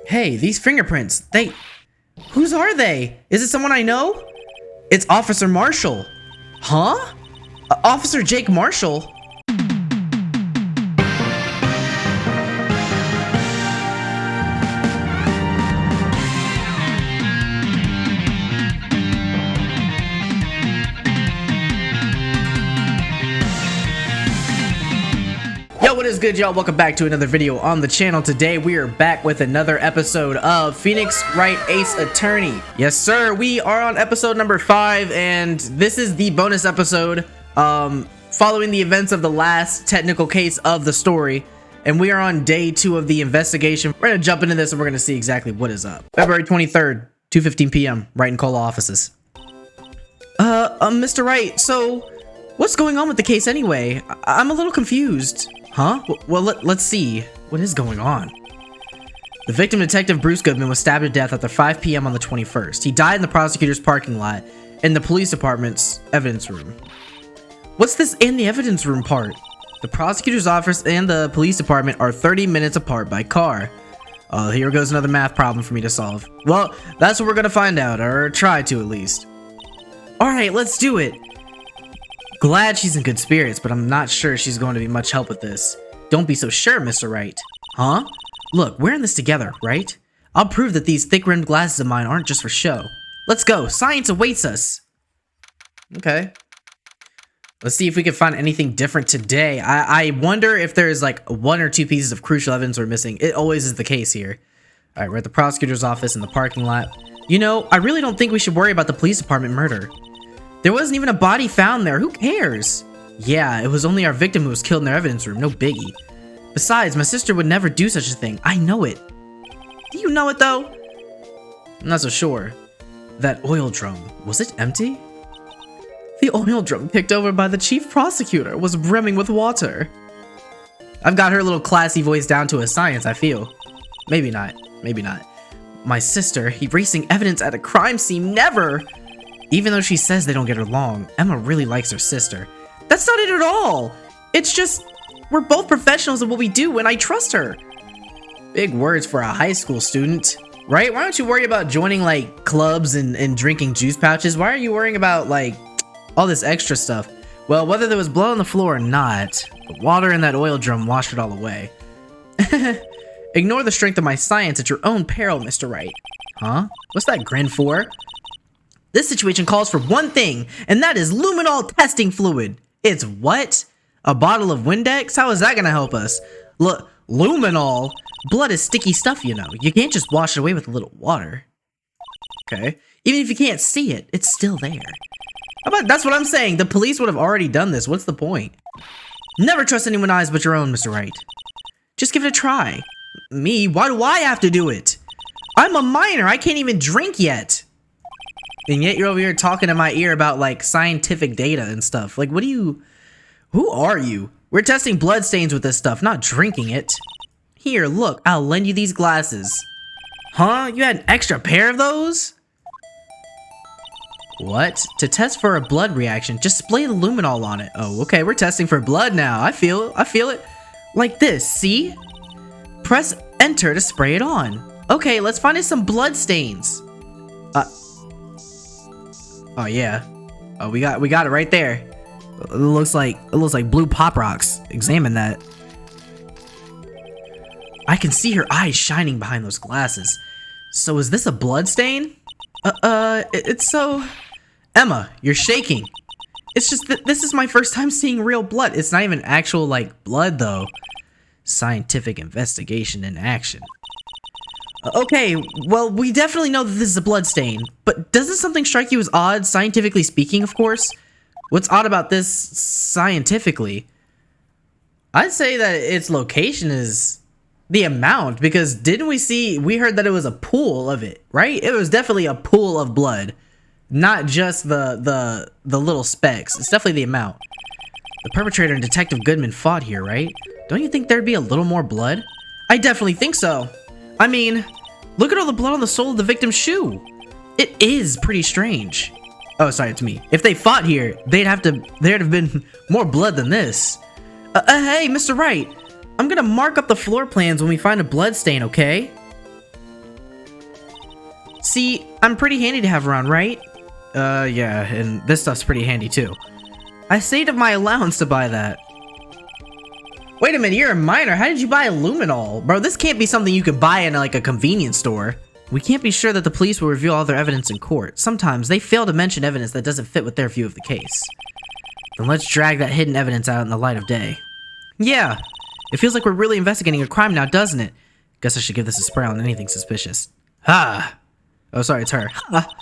Hey, these fingerprints, whose are they? Is it someone I know? It's Officer Marshall. Huh? Officer Jake Marshall? Yo, what is good, y'all? Welcome back to another video on the channel. Today we are back with another episode of Phoenix Wright Ace Attorney. Yes sir, we are on episode number 5, and this is the bonus episode following the events of the last technical case of the story, and we are on day 2 of the investigation. We're gonna jump into this and we're gonna see exactly what is up. February 23rd, 2:15 p.m. Wright and Cola offices. Mr. Wright, so what's going on with the case anyway? I'm a little confused. Huh? Well, let's see. What is going on? The victim, Detective Bruce Goodman, was stabbed to death after 5 p.m. on the 21st. He died in the prosecutor's parking lot in the police department's evidence room. What's this in the evidence room part? The prosecutor's office and the police department are 30 minutes apart by car. Oh, here goes another math problem for me to solve. Well, that's what we're gonna find out, or try to at least. Alright, let's do it. Glad she's in good spirits, but I'm not sure she's going to be much help with this. Don't be so sure, Mr. Wright. Huh? Look, we're in this together, right? I'll prove that these thick-rimmed glasses of mine aren't just for show. Let's go. Science awaits us. Okay. Let's see if we can find anything different today. I wonder if there's like 1 or 2 pieces of crucial evidence we're missing. It always is the case here. All right, we're at the prosecutor's office in the parking lot. You know, I really don't think we should worry about the police department murder. There wasn't even a body found there. Who cares? Yeah, it was only our victim who was killed in their evidence room. No biggie. Besides, my sister would never do such a thing. I know it. Do you know it, though? I'm not so sure. That oil drum, was it empty? The oil drum picked over by the chief prosecutor was brimming with water. I've got her little classy voice down to a science, I feel. Maybe not. Maybe not. My sister, erasing evidence at a crime scene, never! Even though she says they don't get along, Emma really likes her sister. That's not it at all! It's just, we're both professionals at what we do and I trust her. Big words for a high school student, right? Why don't you worry about joining like clubs and drinking juice pouches? Why are you worrying about like all this extra stuff? Well, whether there was blood on the floor or not, the water in that oil drum washed it all away. Ignore the strength of my science at your own peril, Mr. Wright. Huh? What's that grin for? This situation calls for one thing, and that is luminol testing fluid. It's what? A bottle of Windex? How is that gonna help us? Look, luminol? Blood is sticky stuff, you know. You can't just wash it away with a little water. Okay. Even if you can't see it, it's still there. How about, that's what I'm saying. The police would have already done this. What's the point? Never trust anyone's eyes but your own, Mr. Wright. Just give it a try. Me? Why do I have to do it? I'm a minor. I can't even drink yet. And yet you're over here talking in my ear about like scientific data and stuff. Like, who are you? We're testing blood stains with this stuff, not drinking it. Here, look, I'll lend you these glasses. Huh? You had an extra pair of those? What? To test for a blood reaction, just spray the luminol on it. Oh, okay, we're testing for blood now. I feel it. Like this, see? Press enter to spray it on. Okay, let's find us some blood stains. Oh yeah. Oh, we got it right there. It looks like blue pop rocks. Examine that. I can see her eyes shining behind those glasses. So is this a blood stain? It's so... Emma, you're shaking. It's just that this is my first time seeing real blood. It's not even actual like blood though. Scientific investigation in action. Okay, well, we definitely know that this is a blood stain, but doesn't something strike you as odd, scientifically speaking, of course? What's odd about this scientifically? I'd say that its location is the amount, because we heard that it was a pool of it, right? It was definitely a pool of blood, not just the little specks. It's definitely the amount. The perpetrator and Detective Goodman fought here, right? Don't you think there'd be a little more blood? I definitely think so. I mean, look at all the blood on the sole of the victim's shoe. It is pretty strange. Oh, sorry, it's me. If they fought here, there'd have been more blood than this. Hey, Mr. Wright, I'm gonna mark up the floor plans when we find a blood stain, okay? See, I'm pretty handy to have around, right? Yeah, and this stuff's pretty handy too. I saved up my allowance to buy that. Wait a minute, you're a minor. How did you buy luminol? Bro, this can't be something you could buy in like a convenience store. We can't be sure that the police will reveal all their evidence in court. Sometimes they fail to mention evidence that doesn't fit with their view of the case. Then let's drag that hidden evidence out in the light of day. Yeah, it feels like we're really investigating a crime now, doesn't it? Guess I should give this a spray on anything suspicious. Ha! Oh, sorry, it's her. Ha!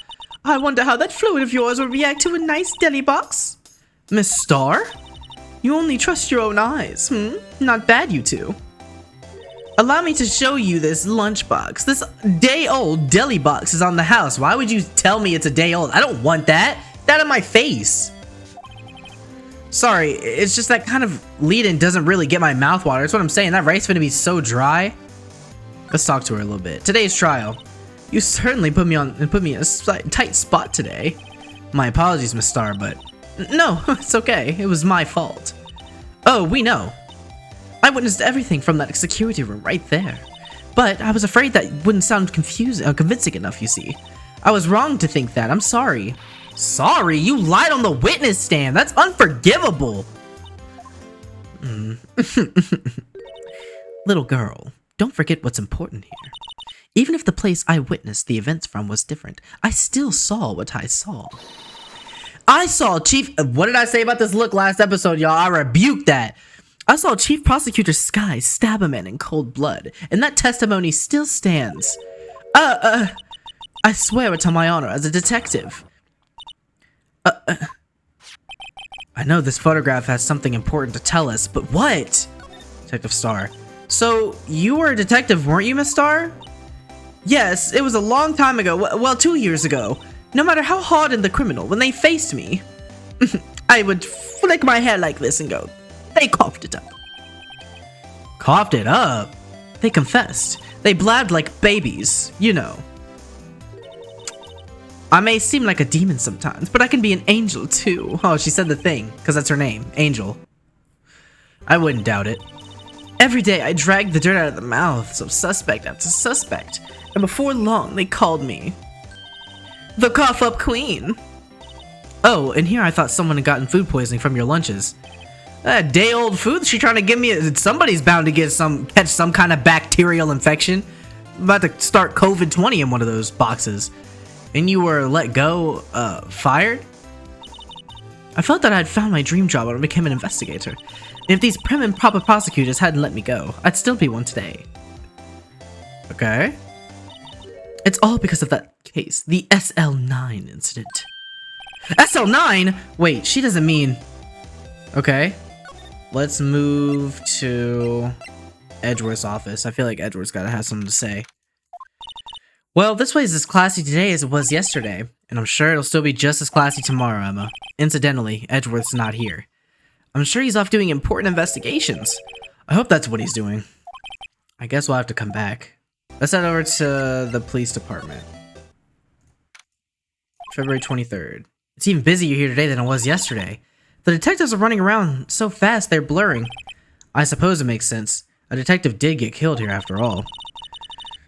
I wonder how that fluid of yours will react to a nice deli box. Miss Starr? You only trust your own eyes, Not bad, you two. Allow me to show you this lunchbox. This day-old deli box is on the house. Why would you tell me it's a day old? I don't want that. That in my face. Sorry, it's just that kind of lead-in doesn't really get my mouth water. That's what I'm saying. That rice is gonna be so dry. Let's talk to her a little bit. Today's trial. You certainly put me in a tight spot today. My apologies, Miss Starr, but no, it's okay. It was my fault. Oh, we know. I witnessed everything from that security room right there. But I was afraid that wouldn't sound convincing enough, you see. I was wrong to think that. I'm sorry. Sorry? You lied on the witness stand. That's unforgivable. Little girl, don't forget what's important here. Even if the place I witnessed the events from was different, I still saw what I saw. I saw Chief... What did I say about this look last episode, y'all? I rebuked that. I saw Chief Prosecutor Sky stab a man in cold blood, and that testimony still stands. I swear it on my honor as a detective. I know this photograph has something important to tell us, but what? Detective Starr. So, you were a detective, weren't you, Miss Starr? Yes, it was a long time ago, well, 2 years ago. No matter how hardened the criminal, when they faced me, I would flick my hair like this and go, they coughed it up. Coughed it up? They confessed. They blabbed like babies, you know. I may seem like a demon sometimes, but I can be an angel too. Oh, she said the thing, because that's her name, Angel. I wouldn't doubt it. Every day I dragged the dirt out of the mouths of suspect after suspect, and before long they called me the cough-up queen. Oh, and here I thought someone had gotten food poisoning from your lunches. Day-old food she trying to give me? Somebody's bound to catch some kind of bacterial infection. I'm about to start COVID-20 in one of those boxes. And you were let go, fired? I felt that I had found my dream job when I became an investigator. And if these prim and proper prosecutors hadn't let me go, I'd still be one today. Okay. It's all because of that case, the SL9 incident. SL9? Wait, she doesn't mean... Okay. Let's move to Edgeworth's office. I feel like Edgeworth's gotta have something to say. Well, this place is as classy today as it was yesterday, and I'm sure it'll still be just as classy tomorrow, Emma. Incidentally, Edgeworth's not here. I'm sure he's off doing important investigations. I hope that's what he's doing. I guess we'll have to come back. Let's head over to the police department. February 23rd. It's even busier here today than it was yesterday. The detectives are running around so fast they're blurring. I suppose it makes sense. A detective did get killed here after all.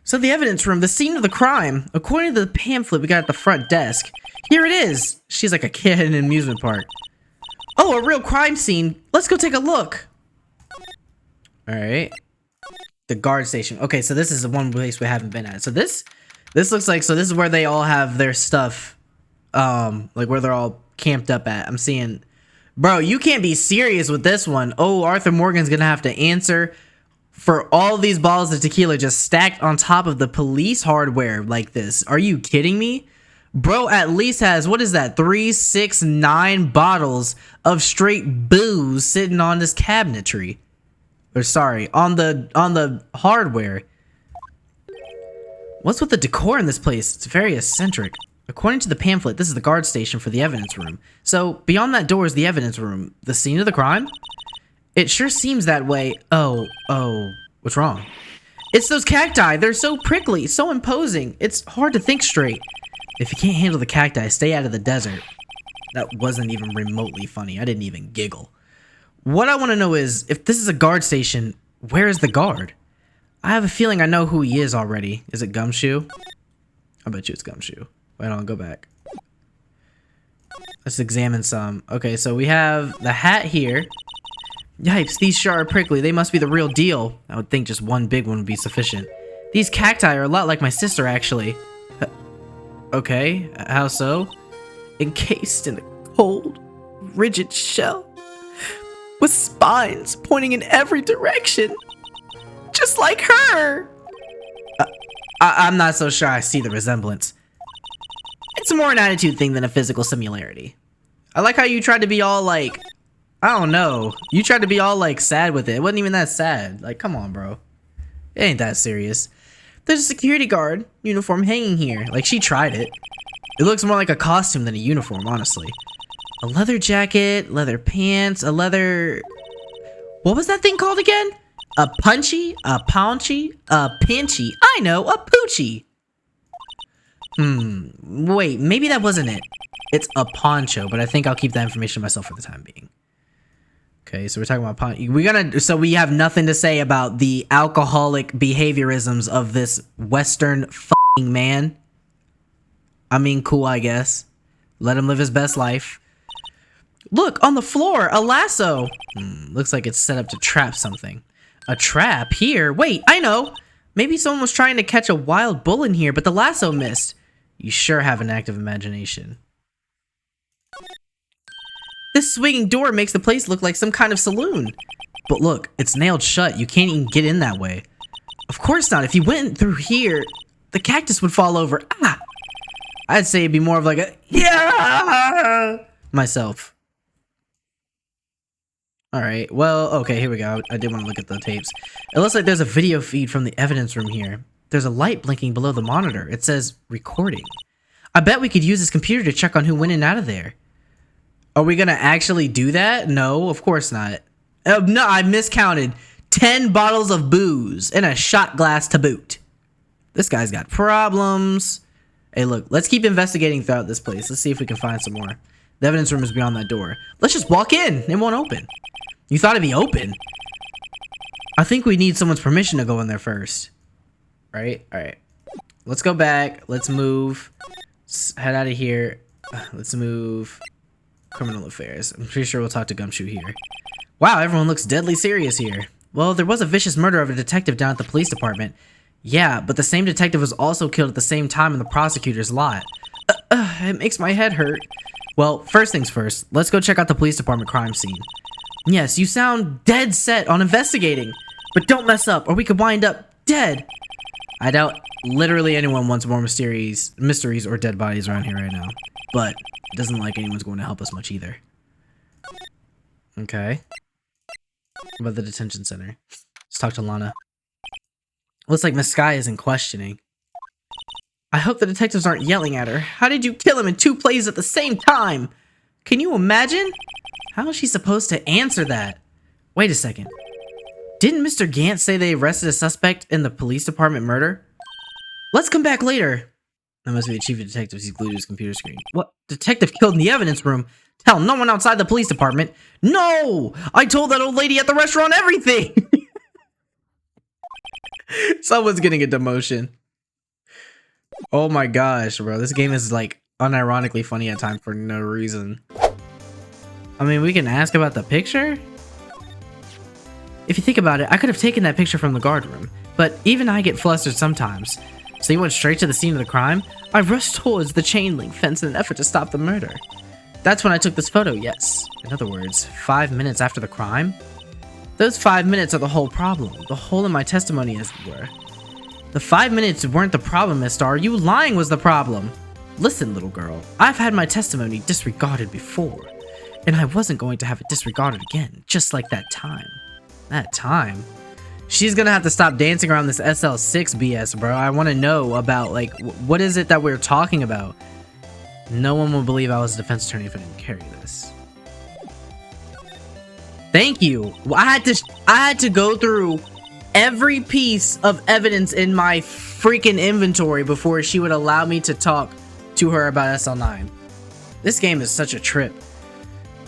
So the evidence room, the scene of the crime. According to the pamphlet we got at the front desk. Here it is! She's like a kid in an amusement park. Oh, a real crime scene. Let's go take a look. Alright. The guard station. Okay, so this is the one place we haven't been at. So this looks like, so this is where they all have their stuff. Like where they're all camped up at. I'm seeing... Bro, you can't be serious with this one. Oh, Arthur Morgan's gonna have to answer for all these bottles of tequila just stacked on top of the police hardware like this. Are you kidding me? Bro at least has, what is that, 3, 6, 9 bottles of straight booze sitting on this cabinetry. Or sorry, on the hardware. What's with the decor in this place? It's very eccentric. According to the pamphlet, this is the guard station for the evidence room. So, beyond that door is the evidence room. The scene of the crime? It sure seems that way. Oh, what's wrong? It's those cacti. They're so prickly, so imposing. It's hard to think straight. If you can't handle the cacti, stay out of the desert. That wasn't even remotely funny. I didn't even giggle. What I want to know is, if this is a guard station, where is the guard? I have a feeling I know who he is already. Is it Gumshoe? I bet you it's gumshoe. Wait on, go back. Let's examine some. Okay, so we have the hat here. Yipes, these sure are prickly. They must be the real deal. I would think just one big one would be sufficient. These cacti are a lot like my sister, actually. Okay, how so? Encased in a cold, rigid shell. With spines pointing in every direction. Just like her! I'm not so sure I see the resemblance. It's more an attitude thing than a physical similarity. I like how you tried to be all like... I don't know. You tried to be all like sad with it. It wasn't even that sad. Like, come on, bro. It ain't that serious. There's a security guard uniform hanging here. Like, she tried it. It looks more like a costume than a uniform, honestly. A leather jacket, leather pants, a leather... What was that thing called again? A punchy, a paunchy, a pinchy. I know, a poochie. Wait, maybe that wasn't it. It's a poncho, but I think I'll keep that information to myself for the time being. Okay, so we're talking about so we have nothing to say about the alcoholic behaviorisms of this Western f***ing man. I mean, cool, I guess. Let him live his best life. Look, on the floor, a lasso. Looks like it's set up to trap something. A trap here? Wait, I know. Maybe someone was trying to catch a wild bull in here, but the lasso missed. You sure have an active imagination. This swinging door makes the place look like some kind of saloon. But look, it's nailed shut. You can't even get in that way. Of course not. If you went through here, the cactus would fall over. Ah! I'd say it'd be more of like a... Yeah! Myself. Alright, well, okay, here we go. I did want to look at the tapes. It looks like there's a video feed from the evidence room here. There's a light blinking below the monitor. It says, recording. I bet we could use this computer to check on who went in and out of there. Are we gonna actually do that? No, of course not. No, I miscounted. 10 bottles of booze and a shot glass to boot. This guy's got problems. Hey, look, let's keep investigating throughout this place. Let's see if we can find some more. The evidence room is beyond that door. Let's just walk in. It won't open. You thought it'd be open? I think we need someone's permission to go in there first. Right? Alright. Let's go back. Let's move. Let's head out of here. Let's move. Criminal affairs. I'm pretty sure we'll talk to Gumshoe here. Wow, everyone looks deadly serious here. Well, there was a vicious murder of a detective down at the police department. Yeah, but the same detective was also killed at the same time in the prosecutor's lot. It makes my head hurt. Well, first things first, let's go check out the police department crime scene. Yes, you sound dead set on investigating, but don't mess up or we could wind up dead. I doubt literally anyone wants more mysteries or dead bodies around here right now, but it doesn't look like anyone's going to help us much either. Okay. What about the detention center? Let's talk to Lana. Looks like Miss Sky isn't questioning. I hope the detectives aren't yelling at her. How did you kill him in 2 places at the same time? Can you imagine? How is she supposed to answer that? Wait a second. Didn't Mr. Gant say they arrested a suspect in the police department murder? Let's come back later. That must be the chief of detectives. He's glued to his computer screen. What? Detective killed in the evidence room? Tell no one outside the police department. No! I told that old lady at the restaurant everything! Someone's getting a demotion. Oh my gosh, bro. This game is like unironically funny at times for no reason. I mean, we can ask about the picture? If you think about it, I could have taken that picture from the guard room, but even I get flustered sometimes. So you went straight to the scene of the crime? I rushed towards the chain link fence in an effort to stop the murder. That's when I took this photo, yes. In other words, 5 minutes after the crime? Those 5 minutes are the whole problem. The hole in my testimony, as it were. The 5 minutes weren't the problem, Miss Starr. You lying was the problem. Listen, little girl. I've had my testimony disregarded before. And I wasn't going to have it disregarded again, just like that time. That time? She's gonna have to stop dancing around this SL6 BS, bro. I want to know about, like, what is it that we're talking about? No one will believe I was a defense attorney if I didn't carry this. Thank you. I had to go through every piece of evidence in my freaking inventory before she would allow me to talk to her about SL9. This game is such a trip.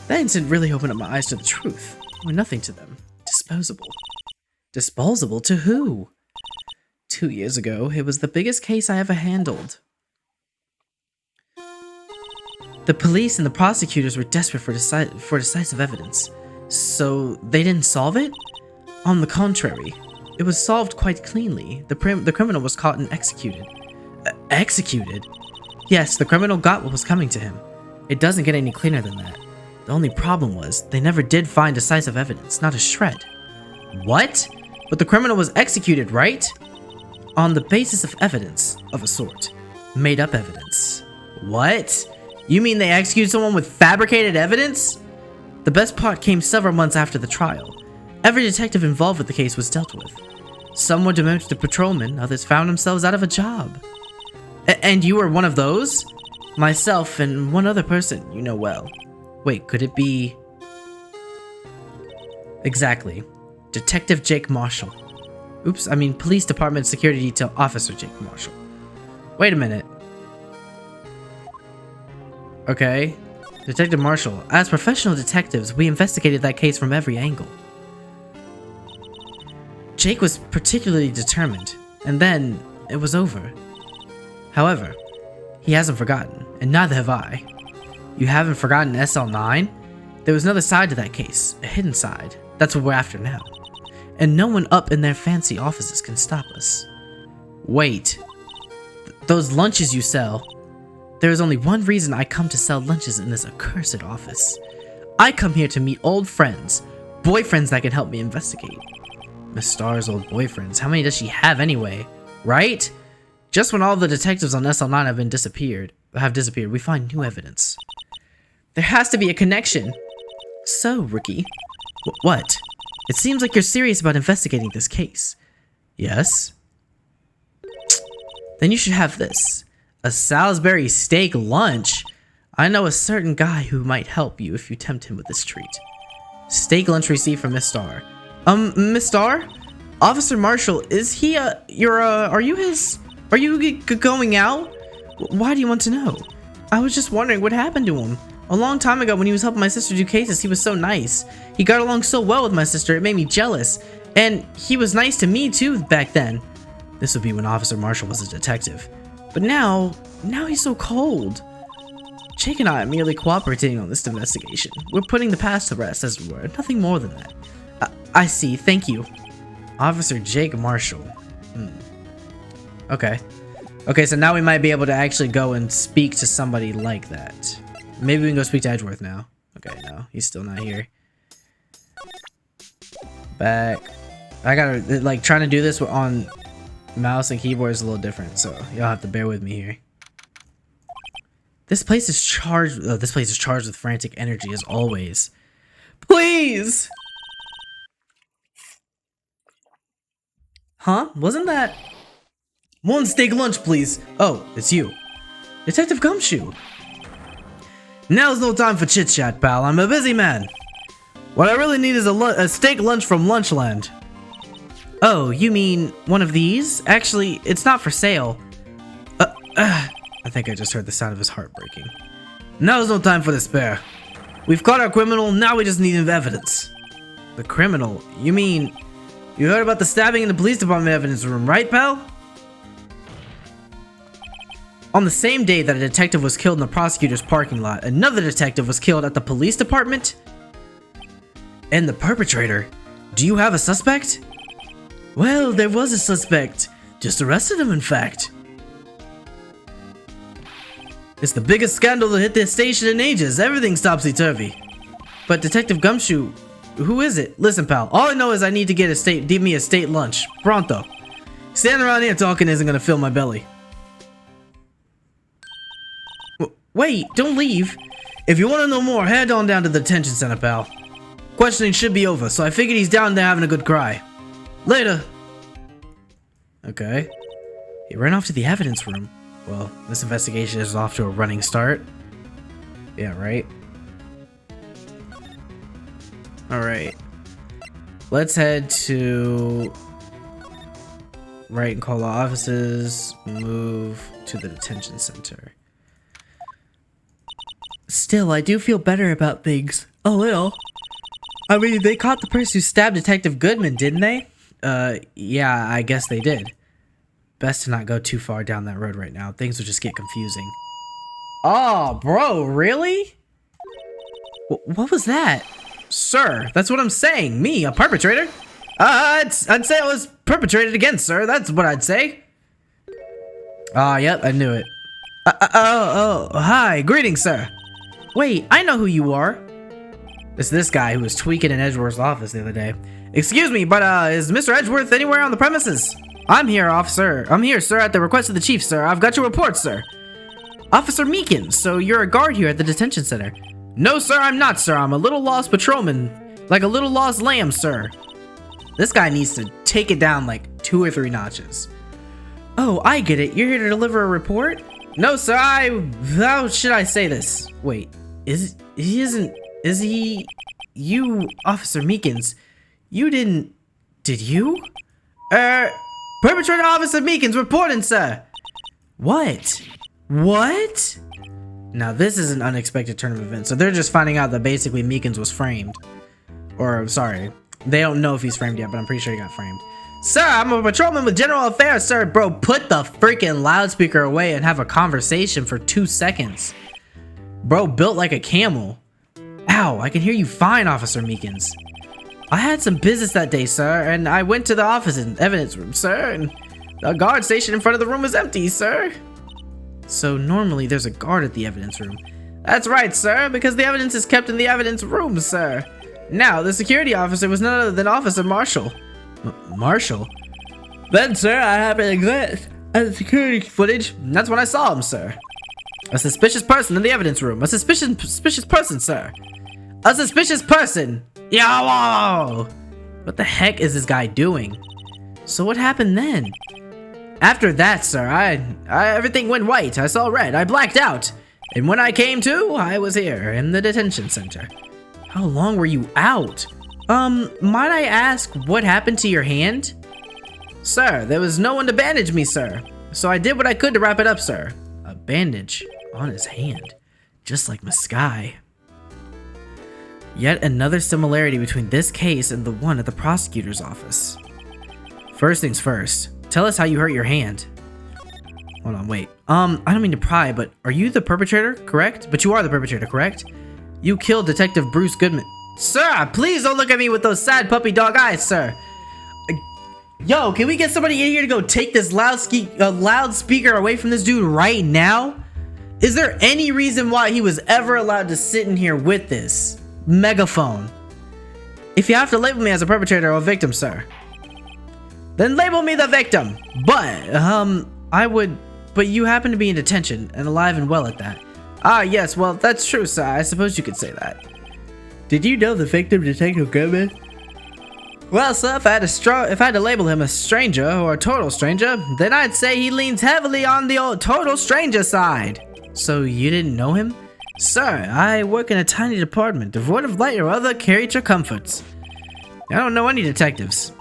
That incident really opened up my eyes to the truth. We're nothing to them. Disposable. Disposable to who? 2 years ago, it was the biggest case I ever handled. The police and the prosecutors were desperate for decisive evidence. So they didn't solve it? On the contrary, it was solved quite cleanly. The criminal was caught and executed. Executed? Yes, the criminal got what was coming to him. It doesn't get any cleaner than that. The only problem was, they never did find decisive evidence, not a shred. What? But the criminal was executed, right? On the basis of evidence, of a sort. Made up evidence. What? You mean they executed someone with fabricated evidence? The best part came several months after the trial. Every detective involved with the case was dealt with. Some were demoted to patrolmen, others found themselves out of a job. And you were one of those? Myself and one other person you know well. Wait, could it be... Exactly. Detective Jake Marshall. Oops, I mean Police Department Security Detail Officer Jake Marshall. Wait a minute. Okay. Detective Marshall, as professional detectives, we investigated that case from every angle. Jake was particularly determined, and then it was over. However, he hasn't forgotten, and neither have I. You haven't forgotten SL9? There was another side to that case, a hidden side. That's what we're after now. And no one up in their fancy offices can stop us. Wait. Those lunches you sell. There is only one reason I come to sell lunches in this accursed office. I come here to meet old friends, boyfriends that can help me investigate. Miss Starr's old boyfriends, how many does she have anyway? Right? Just when all the detectives on SL9 have disappeared, we find new evidence. There has to be a connection. So, Rookie, what? It seems like you're serious about investigating this case. Yes? Then you should have this. A Salisbury steak lunch? I know a certain guy who might help you if you tempt him with this treat. Steak lunch received from Miss Starr. Miss Starr? Officer Marshall, is he, are you going out? Why do you want to know? I was just wondering what happened to him. A long time ago when he was helping my sister do cases, he was so nice. He got along so well with my sister, it made me jealous. And he was nice to me too back then. This would be when Officer Marshall was a detective. But now he's so cold. Jake and I are merely cooperating on this investigation. We're putting the past to rest, as it were. Nothing more than that. I see, thank you. Officer Jake Marshall. Okay. Okay, so now we might be able to actually go and speak to somebody like that. Maybe we can go speak to Edgeworth now. Okay, no, he's still not here. Back. I gotta, like, trying to do this on mouse and keyboard is a little different, so y'all have to bear with me here. This place is charged with frantic energy as always. Please! Huh? Wasn't that... One steak lunch, please. Oh, it's you. Detective Gumshoe. Now's no time for chit-chat, pal. I'm a busy man. What I really need is a steak lunch from Lunchland. Oh, you mean one of these? Actually, it's not for sale. I think I just heard the sound of his heart breaking. Now's no time for despair. We've caught our criminal, now we just need evidence. The criminal? You mean... You heard about the stabbing in the police department evidence room, right, pal? On the same day that a detective was killed in the prosecutor's parking lot, another detective was killed at the police department? And the perpetrator? Do you have a suspect? Well, there was a suspect. Just arrested him, in fact. It's the biggest scandal that hit this station in ages. Everything's topsy-turvy. But Detective Gumshoe, who is it? Listen, pal, all I know is I need to get give me a state lunch. Pronto. Standing around here talking isn't gonna fill my belly. Wait, don't leave. If you want to know more, head on down to the detention center, pal. Questioning should be over, so I figured he's down there having a good cry. Later. Okay. He ran off to the evidence room. Well, this investigation is off to a running start. Yeah, right? Alright. Let's head to... Write and call offices. Move to the detention center. Still, I do feel better about things. A little. I mean, they caught the person who stabbed Detective Goodman, didn't they? Yeah, I guess they did. Best to not go too far down that road right now. Things will just get confusing. Oh, bro, really? What was that? Sir, that's what I'm saying. Me, a perpetrator? I'd say I was perpetrated against, sir. That's what I'd say. Yep, I knew it. Hi. Greetings, sir. Wait, I know who you are. It's this guy who was tweaking in Edgeworth's office the other day. Excuse me, but is Mr. Edgeworth anywhere on the premises? I'm here, officer. I'm here, sir, at the request of the chief, sir. I've got your report, sir. Officer Meekins, so you're a guard here at the detention center. No, sir, I'm not, sir. I'm a little lost patrolman. Like a little lost lamb, sir. This guy needs to take it down like 2 or 3 notches. Oh, I get it. You're here to deliver a report? No, sir, how should I say this? Wait, is he, you, Officer Meekins, you did you? Perpetrator Officer Meekins reporting, sir. What? Now this is an unexpected turn of events, so they're just finding out that basically Meekins was framed. Or, sorry, they don't know if he's framed yet, but I'm pretty sure he got framed. Sir, I'm a patrolman with general affairs, sir. Bro, put the freaking loudspeaker away and have a conversation for 2 seconds. Bro, built like a camel. Ow, I can hear you fine, Officer Meekins. I had some business that day, sir, and I went to the office and evidence room, sir, and the guard station in front of the room was empty, sir. So normally there's a guard at the evidence room. That's right, sir, because the evidence is kept in the evidence room, sir. Now, the security officer was none other than Officer Marshall. Marshall? Then, sir, I happened to glance at the security footage, and that's when I saw him, sir. A suspicious person in the evidence room. A suspicious person, sir. A suspicious person! Yo! What the heck is this guy doing? So what happened then? After that, sir, everything went white. I saw red. I blacked out. And when I came to, I was here in the detention center. How long were you out? Might I ask what happened to your hand? Sir, there was no one to bandage me, sir. So I did what I could to wrap it up, sir. A bandage on his hand, just like Maskai. Yet another similarity between this case and the one at the prosecutor's office. First things first, tell us how you hurt your hand. Hold on, wait. I don't mean to pry, but are you the perpetrator, correct? But you are the perpetrator, correct? You killed Detective Bruce Goodman. Sir, please don't look at me with those sad puppy dog eyes, sir. Yo, can we get somebody in here to go take this loudspeaker away from this dude right now? Is there any reason why he was ever allowed to sit in here with this megaphone? If you have to label me as a perpetrator or a victim, sir, then label me the victim. But you happen to be in detention and alive and well at that. Ah, yes, well, that's true, sir. I suppose you could say that. Did you know the victim, Detective Goodman? Well, sir, if I had to label him a stranger or a total stranger, then I'd say he leans heavily on the old total stranger side. So you didn't know him? Sir, I work in a tiny department, devoid of light or other creature comforts. I don't know any detectives.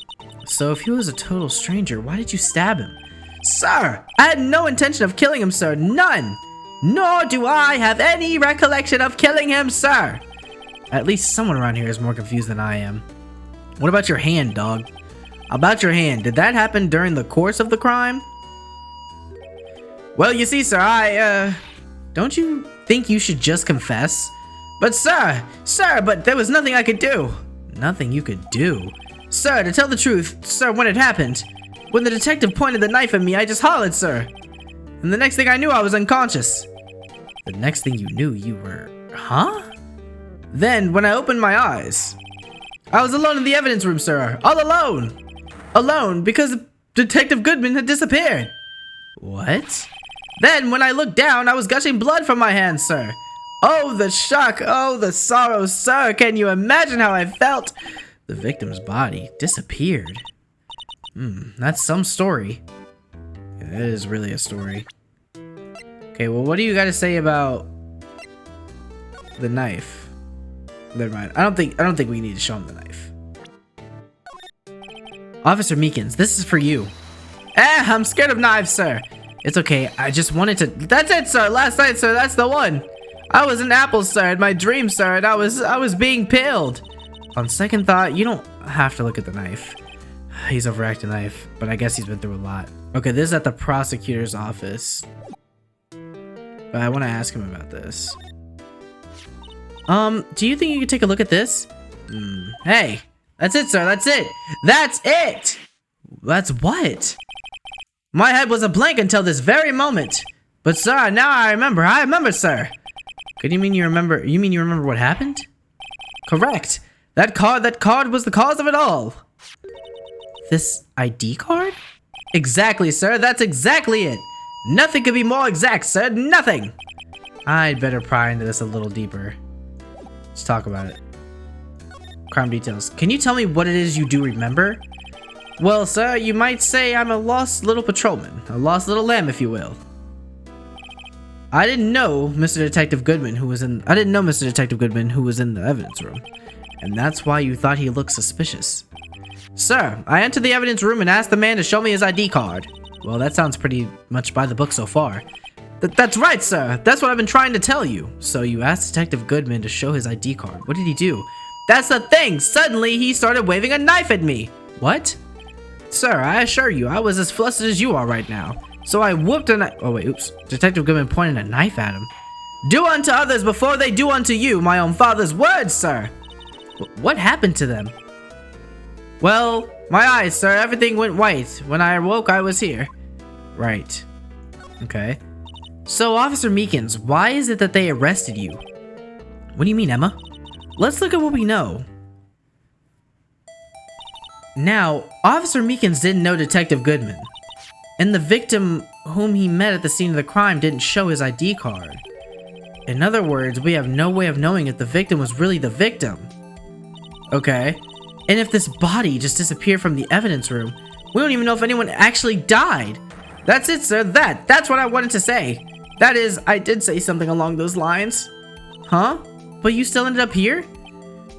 So if he was a total stranger, why did you stab him? Sir, I had no intention of killing him, sir. None. Nor do I have any recollection of killing him, sir. At least someone around here is more confused than I am. What about your hand, dog? About your hand, did that happen during the course of the crime? Well, you see, sir, don't you think you should just confess? But sir, but there was nothing I could do. Nothing you could do? Sir, to tell the truth, sir, when it happened, when the detective pointed the knife at me, I just hollered, sir. And the next thing I knew, I was unconscious. The next thing you knew, you were... Huh? Then, when I opened my eyes, I was alone in the evidence room, sir. All alone. Alone because Detective Goodman had disappeared. What? Then, when I looked down, I was gushing blood from my hands, sir. Oh, the shock. Oh, the sorrow, sir. Can you imagine how I felt? The victim's body disappeared. That's some story. It is really a story. Okay, well, what do you got to say about the knife? Never mind. I don't think we need to show him the knife. Officer Meekins, this is for you. I'm scared of knives, sir. It's okay. I just wanted to. That's it, sir. Last night, sir. That's the one. I was an apple, sir, in my dream, sir, and I was being pilled. On second thought, you don't have to look at the knife. He's overacting knife, but I guess he's been through a lot. Okay, this is at the prosecutor's office. but I want to ask him about this. Do you think you could take a look at this? Hey, that's it, sir. That's it. That's it. That's what? My head was a blank until this very moment. But sir, now I remember. I remember, sir. Could you mean you remember? You mean you remember what happened? Correct. That card was the cause of it all. This ID card? Exactly, sir. That's exactly it. Nothing could be more exact, sir. Nothing. I'd better pry into this a little deeper. Let's talk about it. Crime details. Can you tell me what it is you do remember? Well, sir, you might say I'm a lost little patrolman. A lost little lamb, if you will. I didn't know Mr. Detective Goodman who was in the evidence room. And that's why you thought he looked suspicious. Sir, I entered the evidence room and asked the man to show me his ID card. Well, that sounds pretty much by the book so far. That's right, sir. That's what I've been trying to tell you. So you asked Detective Goodman to show his ID card. What did he do? That's the thing! Suddenly, he started waving a knife at me! What? Sir, I assure you, I was as flustered as you are right now. So I whooped a knife. Oh, wait, oops. Detective Goodman pointed a knife at him. Do unto others before they do unto you, my own father's words, sir! What happened to them? Well, my eyes, sir. Everything went white. When I awoke, I was here. Right. Okay. So, Officer Meekins, why is it that they arrested you? What do you mean, Emma? Let's look at what we know. Now, Officer Meekins didn't know Detective Goodman. And the victim whom he met at the scene of the crime didn't show his ID card. In other words, we have no way of knowing if the victim was really the victim. Okay. And if this body just disappeared from the evidence room, we don't even know if anyone actually died. That's it, sir. That's what I wanted to say. That is, I did say something along those lines. Huh? But you still ended up here?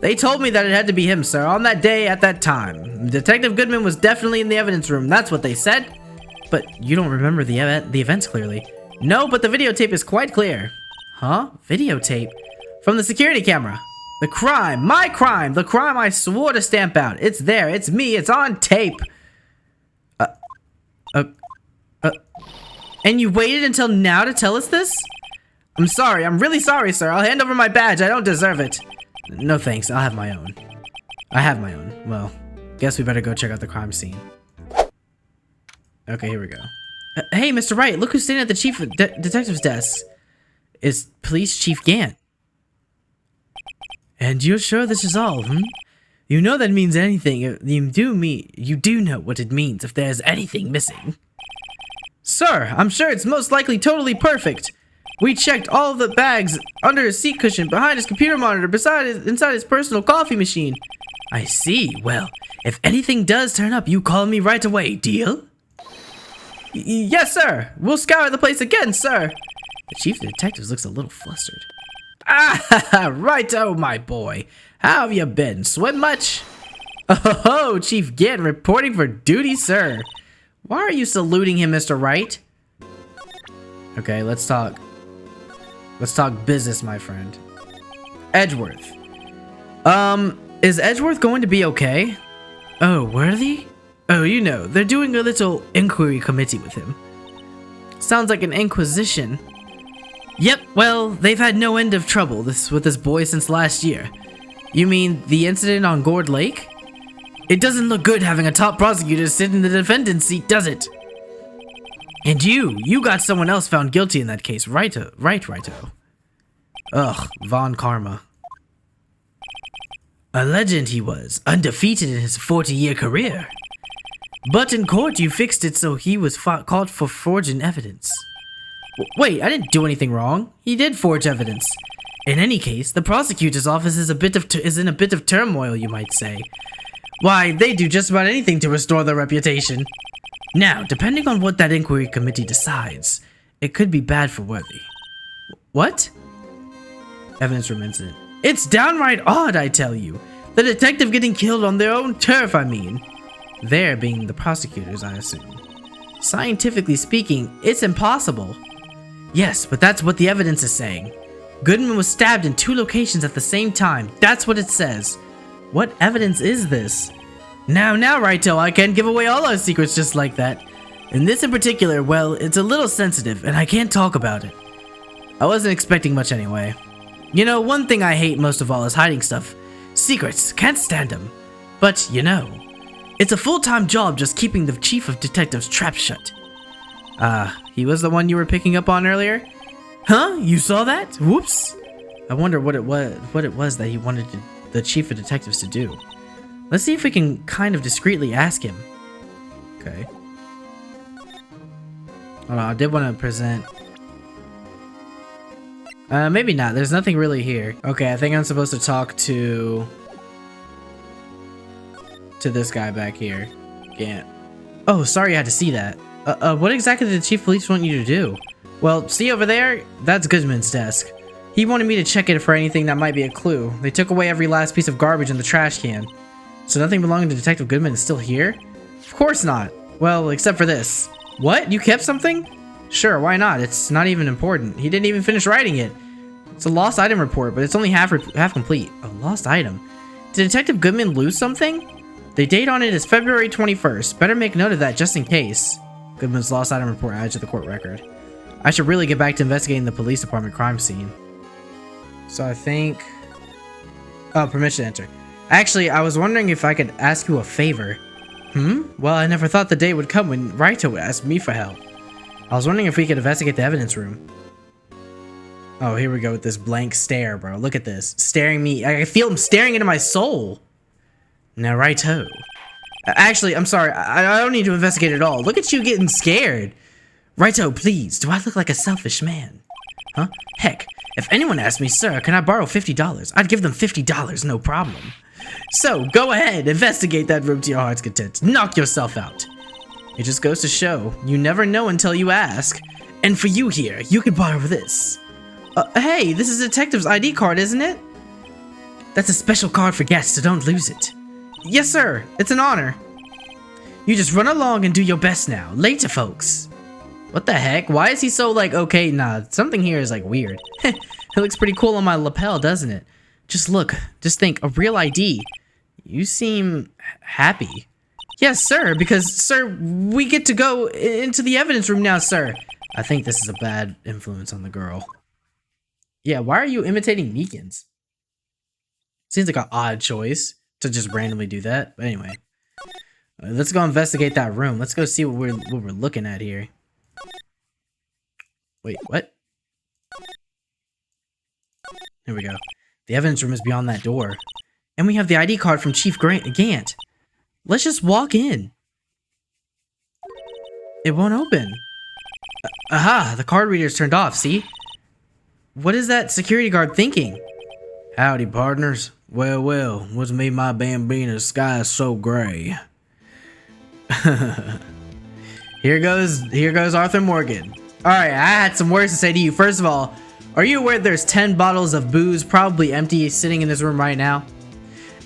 They told me that it had to be him, sir, on that day at that time. Detective Goodman was definitely in the evidence room. That's what they said. But you don't remember the events clearly. No, but the videotape is quite clear. Huh? Videotape? From the security camera. The crime, my crime, the crime I swore to stamp out. It's there, it's me, it's on tape. And you waited until now to tell us this? I'm sorry, I'm really sorry, sir. I'll hand over my badge, I don't deserve it. No thanks, I'll have my own. I have my own. Well, guess we better go check out the crime scene. Okay, here we go. Hey, Mr. Wright, look who's standing at the chief detective's desk. It's Police Chief Gant. And you're sure this is all, You know that means anything. You do know what it means if there's anything missing. Sir, I'm sure it's most likely totally perfect. We checked all the bags under his seat cushion, behind his computer monitor, inside his personal coffee machine. I see. Well, if anything does turn up, you call me right away, deal? Yes, sir. We'll scour the place again, sir. The chief of detectives looks a little flustered. Ah, righto, my boy. How have you been? Swim much? Oh, Chief Gant reporting for duty, sir. Why are you saluting him, Mr. Wright? Okay, let's talk. Let's talk business, my friend. Edgeworth. Is Edgeworth going to be okay? Oh, worthy? Oh, you know, they're doing a little inquiry committee with him. Sounds like an inquisition. Yep, well, they've had no end of trouble with this boy since last year. You mean the incident on Gourd Lake? It doesn't look good having a top prosecutor sit in the defendant's seat, does it? And you got someone else found guilty in that case, righto. Ugh, Von Karma. A legend he was, undefeated in his 40-year career. But in court you fixed it so he was caught for forging evidence. Wait, I didn't do anything wrong. He did forge evidence. In any case, the prosecutor's office is in a bit of turmoil, you might say. Why, they do just about anything to restore their reputation. Now, depending on what that inquiry committee decides, it could be bad for Worthy. What? Evidence room incident. It's downright odd, I tell you. The detective getting killed on their own turf, I mean. There being the prosecutors, I assume. Scientifically speaking, it's impossible. Yes, but that's what the evidence is saying. Goodman was stabbed in 2 locations at the same time. That's what it says. What evidence is this? Now, Righto, I can't give away all our secrets just like that. And this in particular, well, it's a little sensitive, and I can't talk about it. I wasn't expecting much anyway. You know, one thing I hate most of all is hiding stuff. Secrets, can't stand them. But, you know, it's a full-time job just keeping the chief of detectives trapped shut. He was the one you were picking up on earlier? Huh? You saw that? Whoops. I wonder what it was that he wanted the chief of detectives to do. Let's see if we can kind of discreetly ask him. Okay. Hold on, I did want to present. Maybe not. There's nothing really here. Okay, I think I'm supposed to talk to this guy back here. Can't. Oh, sorry I had to see that. What exactly did the chief of police want you to do? Well, see over there? That's Goodman's desk. He wanted me to check it for anything that might be a clue. They took away every last piece of garbage in the trash can. So nothing belonging to Detective Goodman is still here? Of course not. Well, except for this. What? You kept something? Sure, why not? It's not even important. He didn't even finish writing it. It's a lost item report, but it's only half complete. A lost item? Did Detective Goodman lose something? The date on it is February 21st. Better make note of that just in case. Goodman's lost item report added to the court record. I should really get back to investigating the police department crime scene. So I think... Oh, permission to enter. Actually, I was wondering if I could ask you a favor. Well, I never thought the day would come when Raito would ask me for help. I was wondering if we could investigate the evidence room. Oh, here we go with this blank stare, bro. Look at this. Staring me. I feel him staring into my soul. Now, Raito. Actually, I'm sorry. I don't need to investigate at all. Look at you getting scared. Raito, please. Do I look like a selfish man? Huh? Heck, if anyone asked me, sir, can I borrow $50? I'd give them $50, no problem. So, go ahead, investigate that room to your heart's content. Knock yourself out. It just goes to show, you never know until you ask. And for you here, you could borrow this. Hey, this is a detective's ID card, isn't it? That's a special card for guests, so don't lose it. Yes, sir. It's an honor. You just run along and do your best now. Later, folks. What the heck? Why is he so like, okay, nah, something here is like weird. It looks pretty cool on my lapel, doesn't it? Just look, just think, a real ID. You seem happy. Yes, sir, because, sir, we get to go into the evidence room now, sir. I think this is a bad influence on the girl. Yeah, why are you imitating Meekins? Seems like an odd choice to just randomly do that. But anyway, let's go investigate that room. Let's go see what we're looking at here. Wait, what? Here we go. The evidence room is beyond that door. And we have the ID card from Chief Gant. Let's just walk in. It won't open. Aha, the card reader's turned off, see? What is that security guard thinking? Howdy, partners. Well, what's made my bambina's sky so gray? Here goes Arthur Morgan. Alright, I had some words to say to you. First of all, are you aware there's 10 bottles of booze probably empty sitting in this room right now?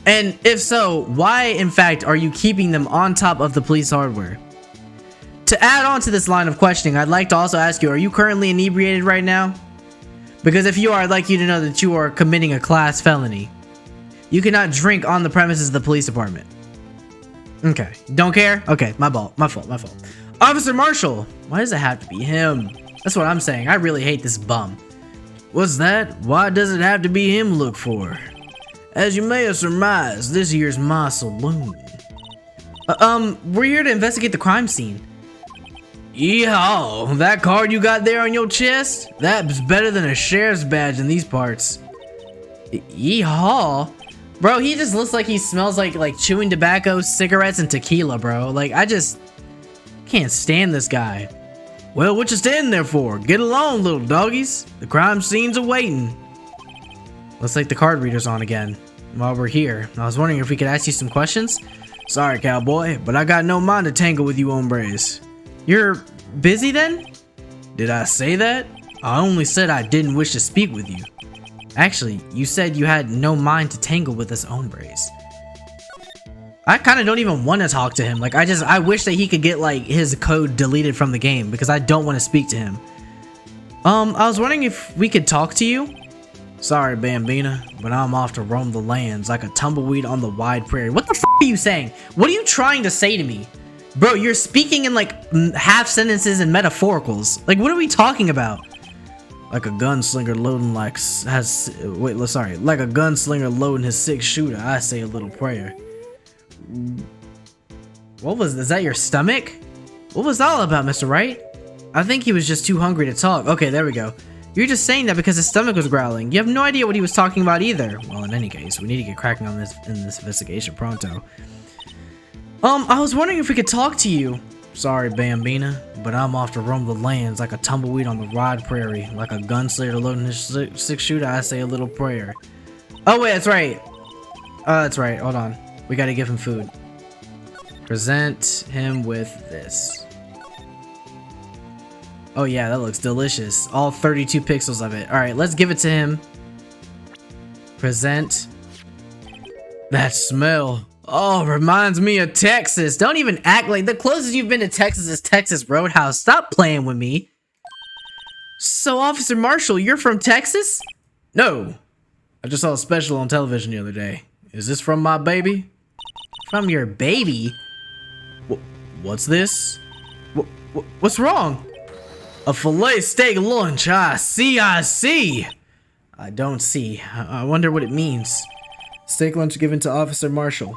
And if so, why in fact are you keeping them on top of the police hardware? To add on to this line of questioning, I'd like to also ask you, are you currently inebriated right now? Because if you are, I'd like you to know that you are committing a class felony. You cannot drink on the premises of the police department. Okay, don't care? Okay, my fault. Officer Marshall! Why does it have to be him? That's what I'm saying. I really hate this bum. What's that? Why does it have to be him look for? As you may have surmised, this here's my saloon. We're here to investigate the crime scene. Yeehaw! That card you got there on your chest? That's better than a sheriff's badge in these parts. Yeehaw? Bro, he just looks like he smells like chewing tobacco, cigarettes, and tequila, bro. Like, I just can't stand this guy. Well, what you standing there for? Get along, little doggies. The crime scene's awaiting. Looks like the card reader's on again. While we're here, I was wondering if we could ask you some questions. Sorry, cowboy, but I got no mind to tangle with you hombres. You're busy then? Did I say that? I only said I didn't wish to speak with you. Actually, you said you had no mind to tangle with us hombres. I kind of don't even want to talk to him. Like, I wish that he could get, like, his code deleted from the game because I don't want to speak to him. I was wondering if we could talk to you? Sorry, Bambina, but I'm off to roam the lands like a tumbleweed on the wide prairie. What the f are you saying? What are you trying to say to me? Bro, you're speaking in, like, half sentences and metaphoricals. Like, what are we talking about? Like a gunslinger loading like like a gunslinger loading his 6-shooter, I say a little prayer. Is that your stomach? What was that all about, Mr. Wright? I think he was just too hungry to talk. Okay, there we go. You're just saying that because his stomach was growling. You have no idea what he was talking about either. Well, in any case, we need to get cracking on this investigation pronto. I was wondering if we could talk to you. Sorry, Bambina, but I'm off to roam the lands like a tumbleweed on the wide prairie. Like a gunslinger loading his 6-shooter, I say a little prayer. Oh, wait, that's right. That's right. Hold on. We gotta give him food. Present him with this. Oh, yeah, that looks delicious. All 32 pixels of it. All right, let's give it to him. Present. That smell. Oh, reminds me of Texas. Don't even act like the closest you've been to Texas is Texas Roadhouse. Stop playing with me. So, Officer Marshall, you're from Texas? No. I just saw a special on television the other day. Is this from my baby? From your baby? What's this? What's wrong? A filet steak lunch. I see. I don't see. I wonder what it means. Steak lunch given to Officer Marshall.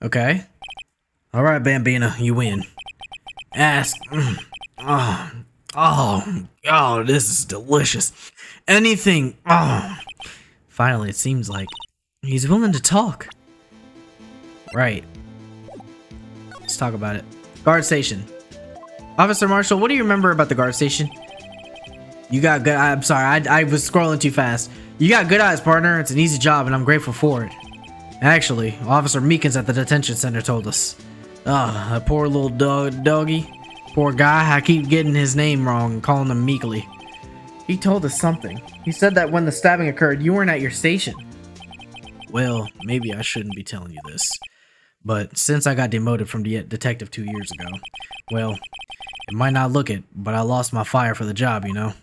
Okay. Alright, Bambina, you win. Ask. Oh, this is delicious. Anything. Oh. Finally, it seems like he's willing to talk. Right. Let's talk about it. Guard station. Officer Marshall, what do you remember about the guard station? You got good. I'm sorry, I was scrolling too fast. You got good eyes, partner. It's an easy job, and I'm grateful for it. Actually, Officer Meekins at the detention center told us. That poor little doggy. Poor guy, I keep getting his name wrong and calling him Meekly. He told us something. He said that when the stabbing occurred, you weren't at your station. Well, maybe I shouldn't be telling you this. But since I got demoted from detective 2 years ago, well, it might not look it, but I lost my fire for the job, you know?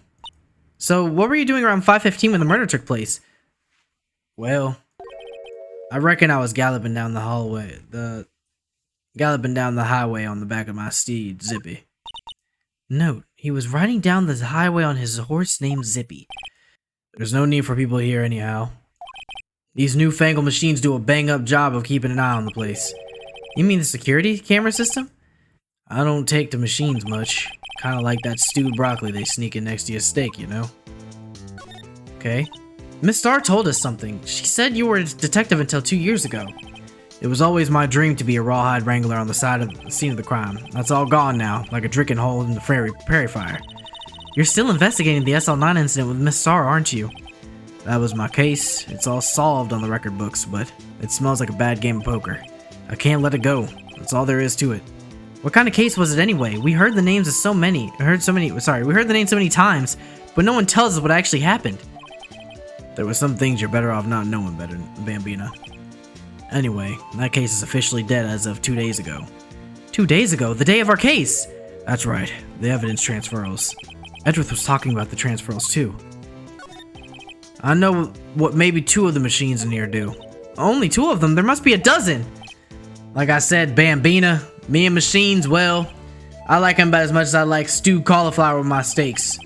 So, what were you doing around 5:15 when the murder took place? Well, I reckon I was galloping down the highway on the back of my steed, Zippy. Note, he was riding down the highway on his horse named Zippy. There's no need for people here anyhow. These newfangled machines do a bang-up job of keeping an eye on the place. You mean the security camera system? I don't take to machines much. Kinda like that stewed broccoli they sneak in next to your steak, you know? Okay. Miss Starr told us something. She said you were a detective until 2 years ago. It was always my dream to be a rawhide wrangler on the scene of the crime. That's all gone now, like a drinking hole in the prairie fire. You're still investigating the SL9 incident with Miss Starr, aren't you? That was my case. It's all solved on the record books, but it smells like a bad game of poker. I can't let it go. That's all there is to it. What kind of case was it anyway? We heard the names of so many. We heard the name so many times, but no one tells us what actually happened. There were some things you're better off not knowing better, Bambina. Anyway, that case is officially dead as of 2 days ago. 2 days ago? The day of our case? That's right. The evidence transferals. Edgeworth was talking about the transferals too. I know what maybe 2 of the machines in here do. Only 2 of them? There must be a dozen! Like I said, Bambina, me and machines, well, I like them about as much as I like stewed cauliflower with my steaks.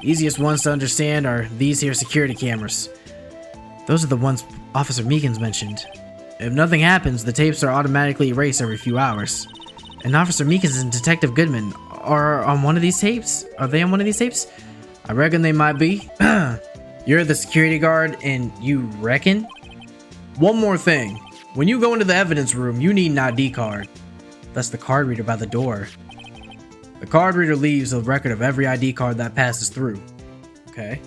The easiest ones to understand are these here security cameras. Those are the ones Officer Meekins mentioned. If nothing happens, the tapes are automatically erased every few hours. And Officer Meekins and Detective Goodman are on one of these tapes? Are they on one of these tapes? I reckon they might be. You're the security guard and you reckon? One more thing. When you go into the evidence room, you need an ID card. That's the card reader by the door. The card reader leaves a record of every ID card that passes through. Okay.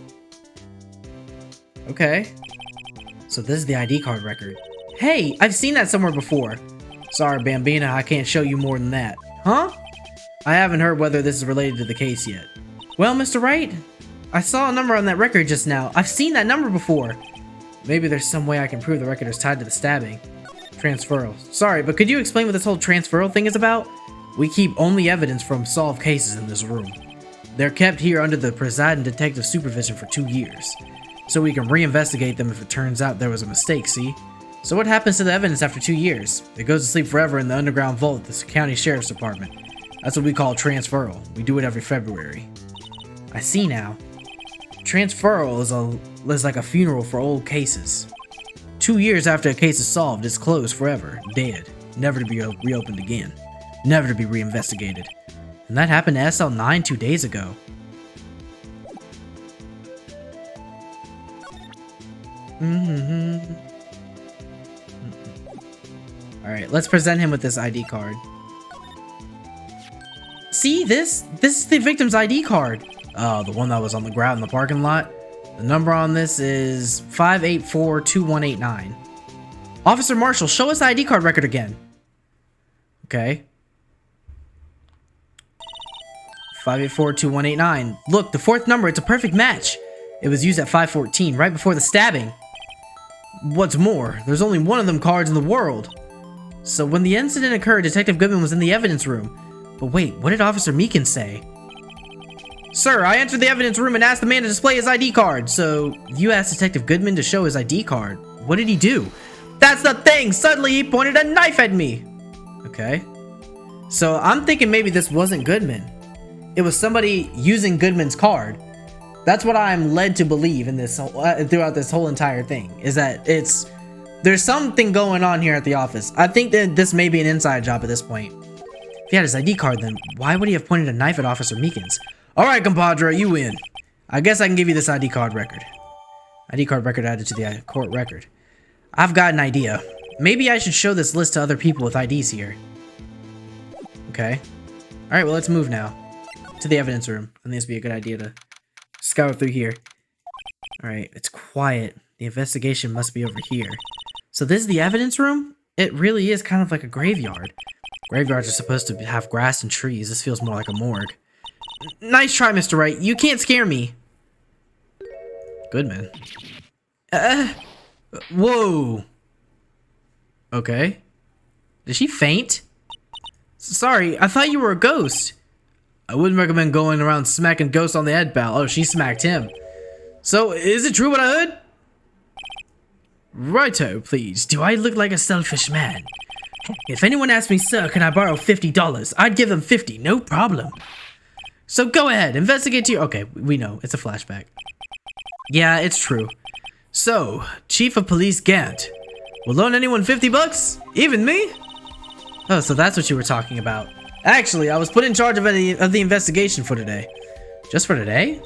Okay. So this is the ID card record. Hey, I've seen that somewhere before. Sorry, Bambina, I can't show you more than that. Huh? I haven't heard whether this is related to the case yet. Well, Mr. Wright, I saw a number on that record just now. I've seen that number before. Maybe there's some way I can prove the record is tied to the stabbing. Transferal. Sorry, but could you explain what this whole transferal thing is about? We keep only evidence from solved cases in this room. They're kept here under the presiding detective supervision for 2 years, so we can reinvestigate them if it turns out there was a mistake, see? So what happens to the evidence after 2 years? It goes to sleep forever in the underground vault at the county sheriff's department. That's what we call transferal. We do it every February. I see now. transferal is like a funeral for old cases. 2 years after a case is solved, it's closed forever, dead, never to be reopened again, never to be reinvestigated. And that happened to SL9 2 days ago. Alright, let's present him with this ID card. See, this is the victim's ID card. Oh, the one that was on the ground in the parking lot. The number on this is 5842189. Officer Marshall, show us the ID card record again. Okay. 5842189. Look, the fourth number, it's a perfect match. It was used at 5:14, right before the stabbing. What's more, there's only one of them cards in the world. So when the incident occurred, Detective Goodman was in the evidence room. But wait, what did Officer Meekin say? Sir, I entered the evidence room and asked the man to display his ID card. So you asked Detective Goodman to show his ID card. What did he do? That's the thing! Suddenly he pointed a knife at me! Okay. So I'm thinking maybe this wasn't Goodman. It was somebody using Goodman's card. That's what I'm led to believe in this throughout this whole entire thing, is that there's something going on here at the office. I think that this may be an inside job at this point. If he had his ID card, then why would he have pointed a knife at Officer Meekins? Alright, compadre, you win. I guess I can give you this ID card record. ID card record added to the court record. I've got an idea. Maybe I should show this list to other people with IDs here. Okay. Alright, well, let's move now to the evidence room. I think this would be a good idea to scour through here. Alright, it's quiet. The investigation must be over here. So this is the evidence room? It really is kind of like a graveyard. Graveyards are supposed to have grass and trees. This feels more like a morgue. Nice try, Mr. Wright. You can't scare me. Goodman. Whoa. Okay. Did she faint? Sorry, I thought you were a ghost. I wouldn't recommend going around smacking ghosts on the head, pal. Oh, she smacked him. So, is it true what I heard? Righto, please. Do I look like a selfish man? If anyone asks me, sir, can I borrow $50? I'd give them 50, no problem. So go ahead, investigate your... Okay, we know. It's a flashback. Yeah, it's true. So, Chief of Police Gant. Will loan anyone $50? Even me? Oh, so that's what you were talking about. Actually, I was put in charge of the investigation for today. Just for today?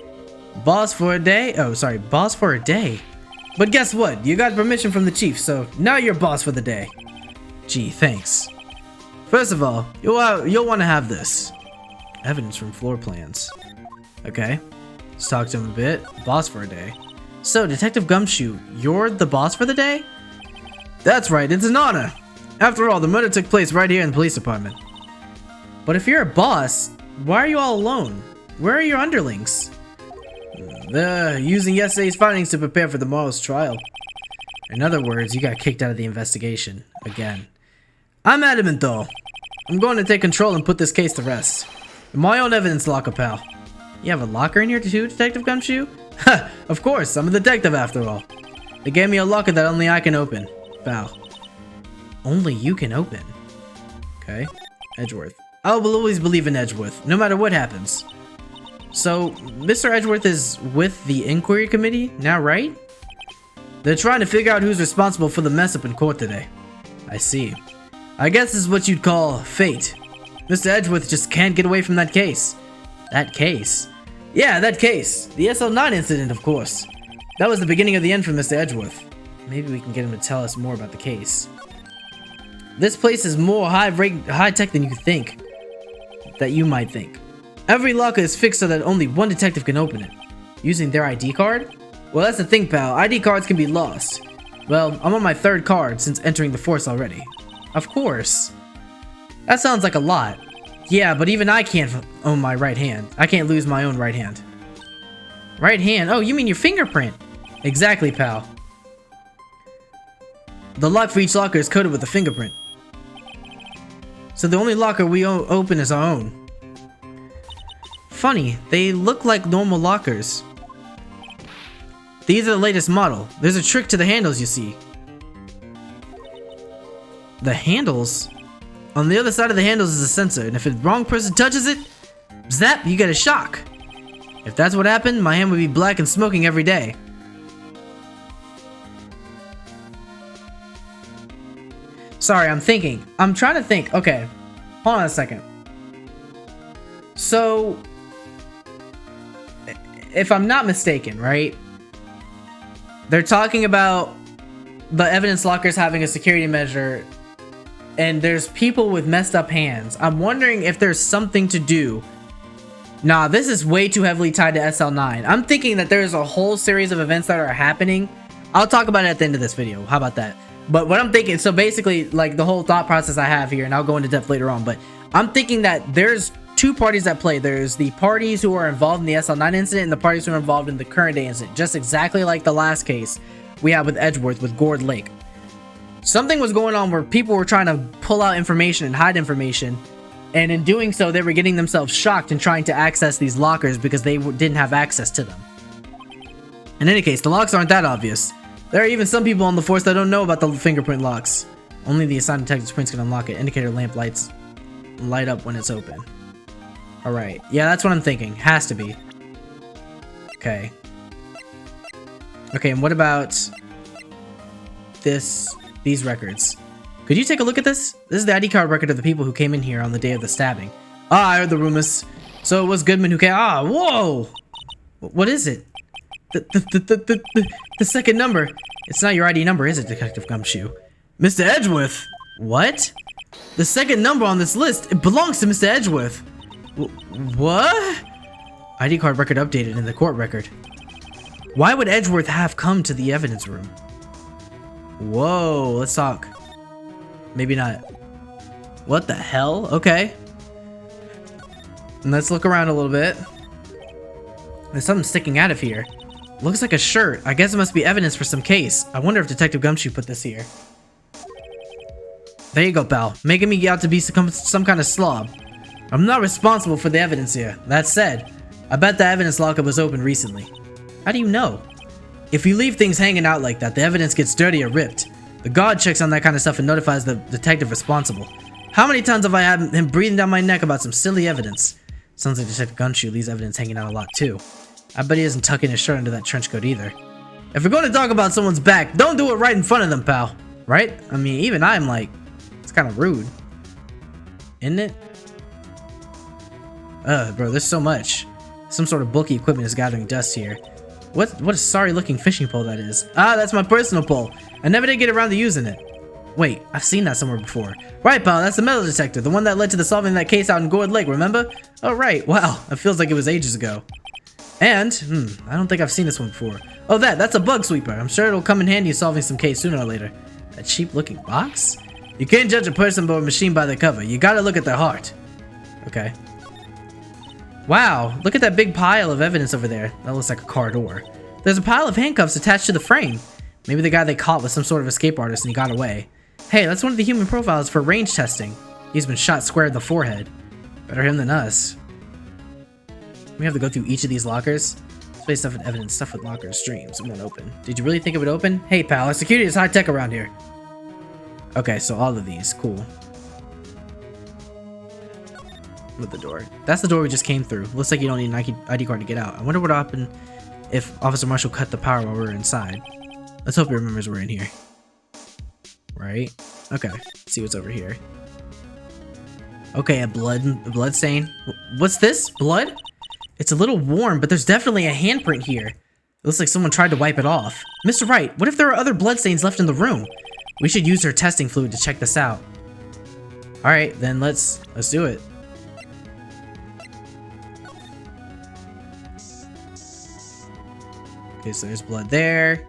Boss for a day? Oh, sorry, boss for a day. But guess what? You got permission from the chief, so now you're boss for the day. Gee, thanks. First of all, you'll want to have this. Evidence from floor plans. Okay. Let's talk to him a bit. Boss for a day. So, Detective Gumshoe, you're the boss for the day? That's right, it's an honor. After all, the murder took place right here in the police department. But if you're a boss, why are you all alone? Where are your underlings? They're using yesterday's findings to prepare for tomorrow's trial. In other words, you got kicked out of the investigation. Again. I'm adamant, though. I'm going to take control and put this case to rest. In my own evidence locker, pal. You have a locker in here too, Detective Gumshoe? Ha! Of course, I'm a detective after all. They gave me a locker that only I can open. Pal. Only you can open. Okay. Edgeworth. I will always believe in Edgeworth, no matter what happens. So, Mr. Edgeworth is with the inquiry committee now, right? They're trying to figure out who's responsible for the mess up in court today. I see. I guess this is what you'd call fate. Mr. Edgeworth just can't get away from that case. That case? Yeah, that case. The SL9 incident, of course. That was the beginning of the end for Mr. Edgeworth. Maybe we can get him to tell us more about the case. This place is more high-tech than you think. That you might think. Every locker is fixed so that only one detective can open it. Using their ID card? Well, that's the thing, pal. ID cards can be lost. Well, I'm on my third card since entering the force already. Of course. That sounds like a lot. Yeah, but even I can't own my right hand. I can't lose my own right hand. Right hand? Oh, you mean your fingerprint? Exactly, pal. The lock for each locker is coded with a fingerprint. So the only locker we open is our own. Funny, they look like normal lockers. These are the latest model. There's a trick to the handles, you see. The handles? On the other side of the handles is a sensor, and if the wrong person touches it, zap, you get a shock. If that's what happened, my hand would be black and smoking every day. Sorry, I'm thinking. I'm trying to think. Okay, hold on a second. So, if I'm not mistaken, right? They're talking about the evidence lockers having a security measure, and there's people with messed up hands. I'm wondering if there's something to do. Nah, this is way too heavily tied to SL9. I'm thinking that there's a whole series of events that are happening. I'll talk about it at the end of this video. How about that? But what I'm thinking, so basically, like the whole thought process I have here, and I'll go into depth later on, but I'm thinking that there's two parties at play. There's the parties who are involved in the SL9 incident and the parties who are involved in the current day incident, just exactly like the last case we had with Edgeworth with Gourd Lake. Something was going on where people were trying to pull out information and hide information, and in doing so, they were getting themselves shocked and trying to access these lockers because they didn't have access to them. In any case, the locks aren't that obvious. There are even some people on the force that don't know about the fingerprint locks. Only the assigned detective's prints can unlock it. Indicator lamp lights light up when it's open. Alright, yeah, that's what I'm thinking. Has to be. Okay. Okay, and what about these records? Could you take a look at this? This is the ID card record of the people who came in here on the day of the stabbing. Ah, I heard the rumors. So it was Goodman who came. Ah, whoa! What is it? The second number. It's not your ID number, is it, Detective Gumshoe? Mr. Edgeworth! What? The second number on this list, it belongs to Mr. Edgeworth. What? ID card record updated in the court record. Why would Edgeworth have come to the evidence room? Whoa, let's talk. Maybe not. What the hell? Okay. And let's look around a little bit. There's something sticking out of here. Looks like a shirt. I guess it must be evidence for some case. I wonder if Detective Gumshoe put this here. There you go, pal. Making me out to be some kind of slob. I'm not responsible for the evidence here. That said, I bet the evidence lockup was opened recently. How do you know? If you leave things hanging out like that, the evidence gets dirty or ripped. The guard checks on that kind of stuff and notifies the detective responsible. How many times have I had him breathing down my neck about some silly evidence? Sounds like Detective Gumshoe leaves evidence hanging out a lot too. I bet he doesn't tuck in his shirt under that trench coat either. If we're going to talk about someone's back, don't do it right in front of them, pal. Right? I mean, even I'm like, it's kind of rude. Isn't it? Bro, there's so much. Some sort of bulky equipment is gathering dust here. What a sorry looking fishing pole that is. Ah, that's my personal pole. I never did get around to using it. Wait, I've seen that somewhere before. Right, pal, that's the metal detector, the one that led to the solving of that case out in Gourd Lake, remember? Oh, right, wow, that feels like it was ages ago. And, I don't think I've seen this one before. Oh, that's a bug sweeper. I'm sure it'll come in handy solving some case sooner or later. A cheap looking box? You can't judge a person or a machine by their cover. You gotta look at their heart. Okay. Wow, look at that big pile of evidence over there. That looks like a car door. There's a pile of handcuffs attached to the frame. Maybe the guy they caught was some sort of escape artist and he got away. Hey, that's one of the human profiles for range testing. He's been shot square in the forehead. Better him than us. We have to go through each of these lockers. Space stuff and evidence, stuff with lockers, streams. I'm gonna open. Did you really think it would open? Hey pal, our security is high tech around here. Okay, so all of these, cool. With the door. That's the door we just came through. Looks like you don't need an ID card to get out. I wonder what would happen if Officer Marshall cut the power while we were inside. Let's hope he remembers we're in here. Right? Okay. Let's see what's over here. Okay, a blood stain. What's this? Blood? It's a little warm, but there's definitely a handprint here. It looks like someone tried to wipe it off. Mr. Wright, what if there are other bloodstains left in the room? We should use her testing fluid to check this out. Alright, then let's do it. Okay, so there's blood there.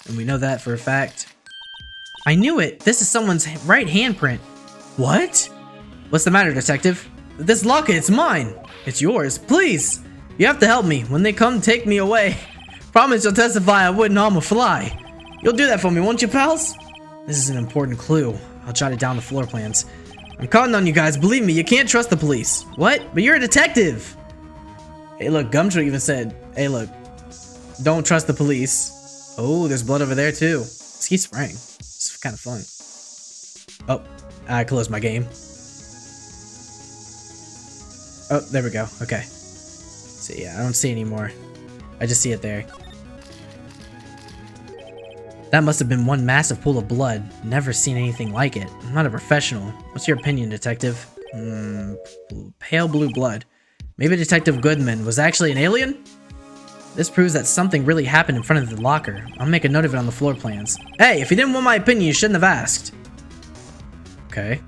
And we know that for a fact. I knew it! This is someone's right handprint. What? What's the matter, detective? This locket, it's mine! It's yours. Please! You have to help me. When they come, take me away. Promise you'll testify I wouldn't harm a fly. You'll do that for me, won't you, pals? This is an important clue. I'll jot it down the floor plans. I'm counting on you guys. Believe me, you can't trust the police. What? But you're a detective! Hey, look, Gumshoe even said, hey, look, don't trust the police. Oh, there's blood over there, too. Let's keep spraying. It's kind of fun. Oh, I closed my game. Oh, there we go. Okay. So yeah, I don't see any more. I just see it there. That must have been one massive pool of blood. Never seen anything like it. I'm not a professional. What's your opinion, detective? Pale blue blood. Maybe Detective Goodman was actually an alien? This proves that something really happened in front of the locker. I'll make a note of it on the floor plans. Hey, if you didn't want my opinion, you shouldn't have asked. Okay.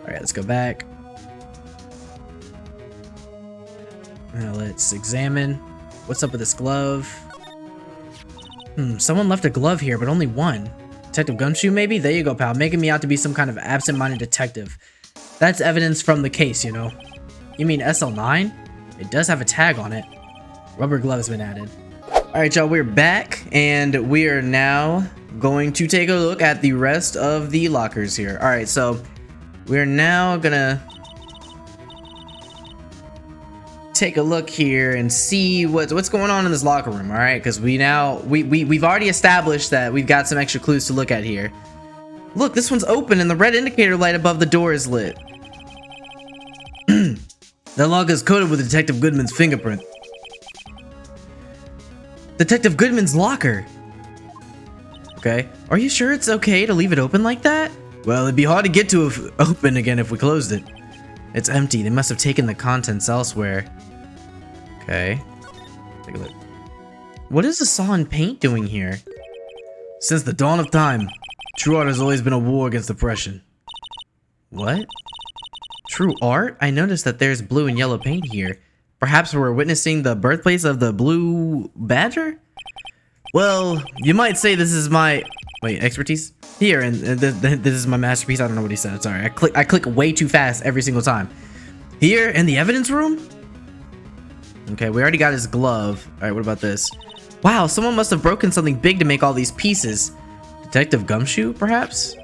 Alright, let's go back. Now let's examine. What's up with this glove? Someone left a glove here, but only one. Detective Gumshoe, maybe? There you go, pal. Making me out to be some kind of absent-minded detective. That's evidence from the case, you know. You mean SL9? It does have a tag on it. Rubber glove has been added. Alright, y'all, we're back, and we are now going to take a look at the rest of the lockers here. Alright, so we're now gonna take a look here and see what's going on in this locker room, all right? Because we've already established that we've got some extra clues to look at here. Look, this one's open and the red indicator light above the door is lit. That locker is coated with Detective Goodman's fingerprint. Detective Goodman's locker. Okay, are you sure it's okay to leave it open like that? Well, it'd be hard to get to open again if we closed it. It's empty. They must have taken the contents elsewhere. Okay. Take a look. What is the saw and paint doing here? Since the dawn of time, true art has always been a war against oppression. What? True art? I noticed that there's blue and yellow paint here. Perhaps we're witnessing the birthplace of the blue badger? Well, you might say this is my... Wait, expertise? Here, and this is my masterpiece. I don't know what he said. Sorry, I click way too fast every single time. Here in the evidence room? Okay, we already got his glove. All right, what about this? Wow, someone must have broken something big to make all these pieces. Detective Gumshoe, perhaps?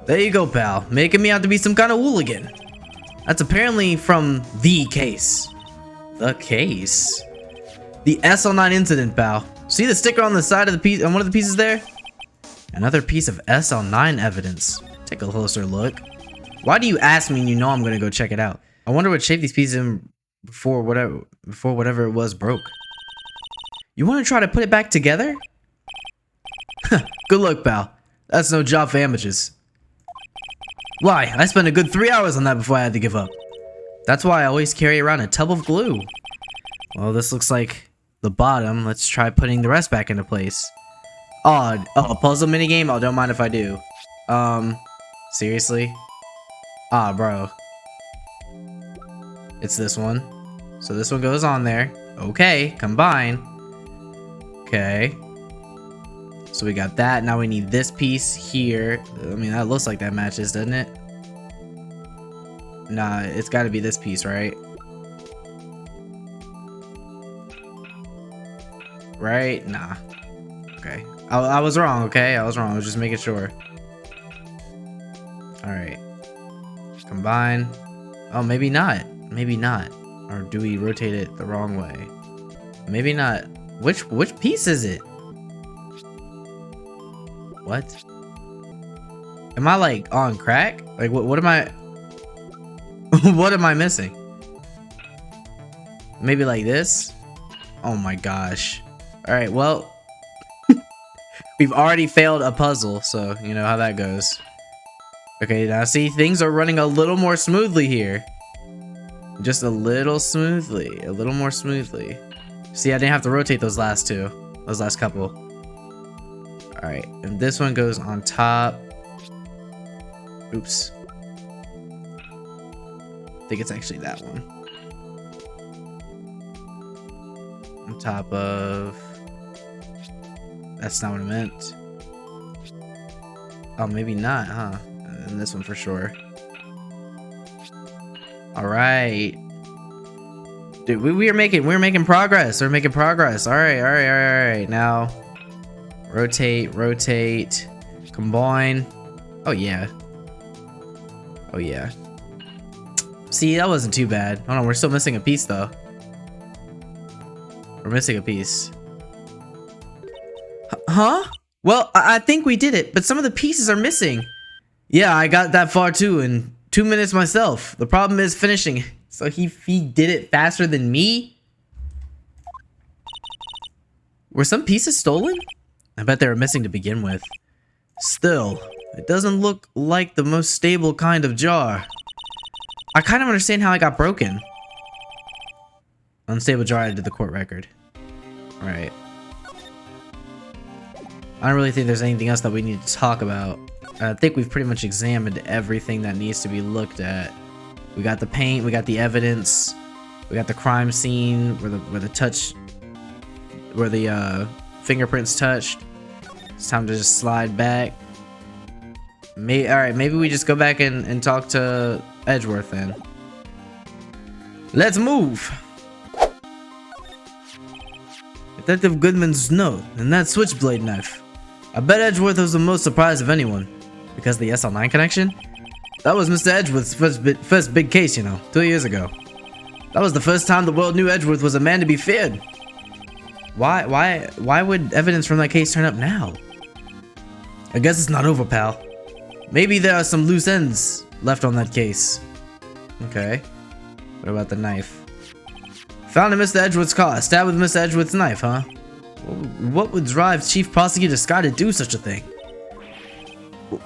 There you go, pal. Making me out to be some kind of hooligan. That's apparently from the case. The case? The SL9 incident, pal. See the sticker on the side of the piece, on one of the pieces there? Another piece of SL9 evidence. Take a closer look. Why do you ask me and you know I'm gonna go check it out? I wonder what shape these pieces in before whatever it was broke. You want to try to put it back together? Good luck, pal. That's no job for amateurs. Why? I spent a good 3 hours on that before I had to give up. That's why I always carry around a tub of glue. Well, this looks like the bottom. Let's try putting the rest back into place. Oh, a puzzle minigame? Oh, don't mind if I do. Seriously? Ah, bro. It's this one. So this one goes on there. Okay, combine. Okay. So we got that. Now we need this piece here. I mean, that looks like that matches, doesn't it? Nah, it's got to be this piece, right? Right? Nah. Okay. I was wrong, okay? I was wrong. I was just making sure. Alright. Combine. Oh, maybe not. Maybe not. Or do we rotate it the wrong way? Maybe not. Which piece is it? What? Am I like on crack? Like what am I what am I missing? Maybe like this? Oh my gosh. Alright, well we've already failed a puzzle, so you know how that goes. Okay, now see, things are running a little more smoothly here. Just a little smoothly. A little more smoothly. See, I didn't have to rotate those last two. Those last couple. Alright, and this one goes on top. Oops. I think it's actually that one. On top of... That's not what I meant. Oh, maybe not, huh? And this one for sure. All right, dude, we're making progress. We're making progress. All right. Now, rotate, combine. Oh yeah. See, that wasn't too bad. Hold on, we're still missing a piece though. We're missing a piece. Huh? Well, I think we did it, but some of the pieces are missing. Yeah, I got that far too, and 2 minutes myself. The problem is finishing. So he did it faster than me? Were some pieces stolen? I bet they were missing to begin with. Still, it doesn't look like the most stable kind of jar. I kind of understand how it got broken. Unstable jar added to the court record. Right. I don't really think there's anything else that we need to talk about. I think we've pretty much examined everything that needs to be looked at. We got the paint, we got the evidence, we got the crime scene where the fingerprints touched. It's time to just slide back. Alright, maybe we just go back and talk to Edgeworth then. Let's move! Detective Goodman's note and that switchblade knife. I bet Edgeworth was the most surprised of anyone. Because of the SL9 connection? That was Mr. Edgeworth's first big case, you know, 2 years ago. That was the first time the world knew Edgeworth was a man to be feared. Why would evidence from that case turn up now? I guess it's not over, pal. Maybe there are some loose ends left on that case. Okay. What about the knife? Found in Mr. Edgeworth's car. Stabbed with Mr. Edgeworth's knife, huh? What would drive Chief Prosecutor Scott to do such a thing?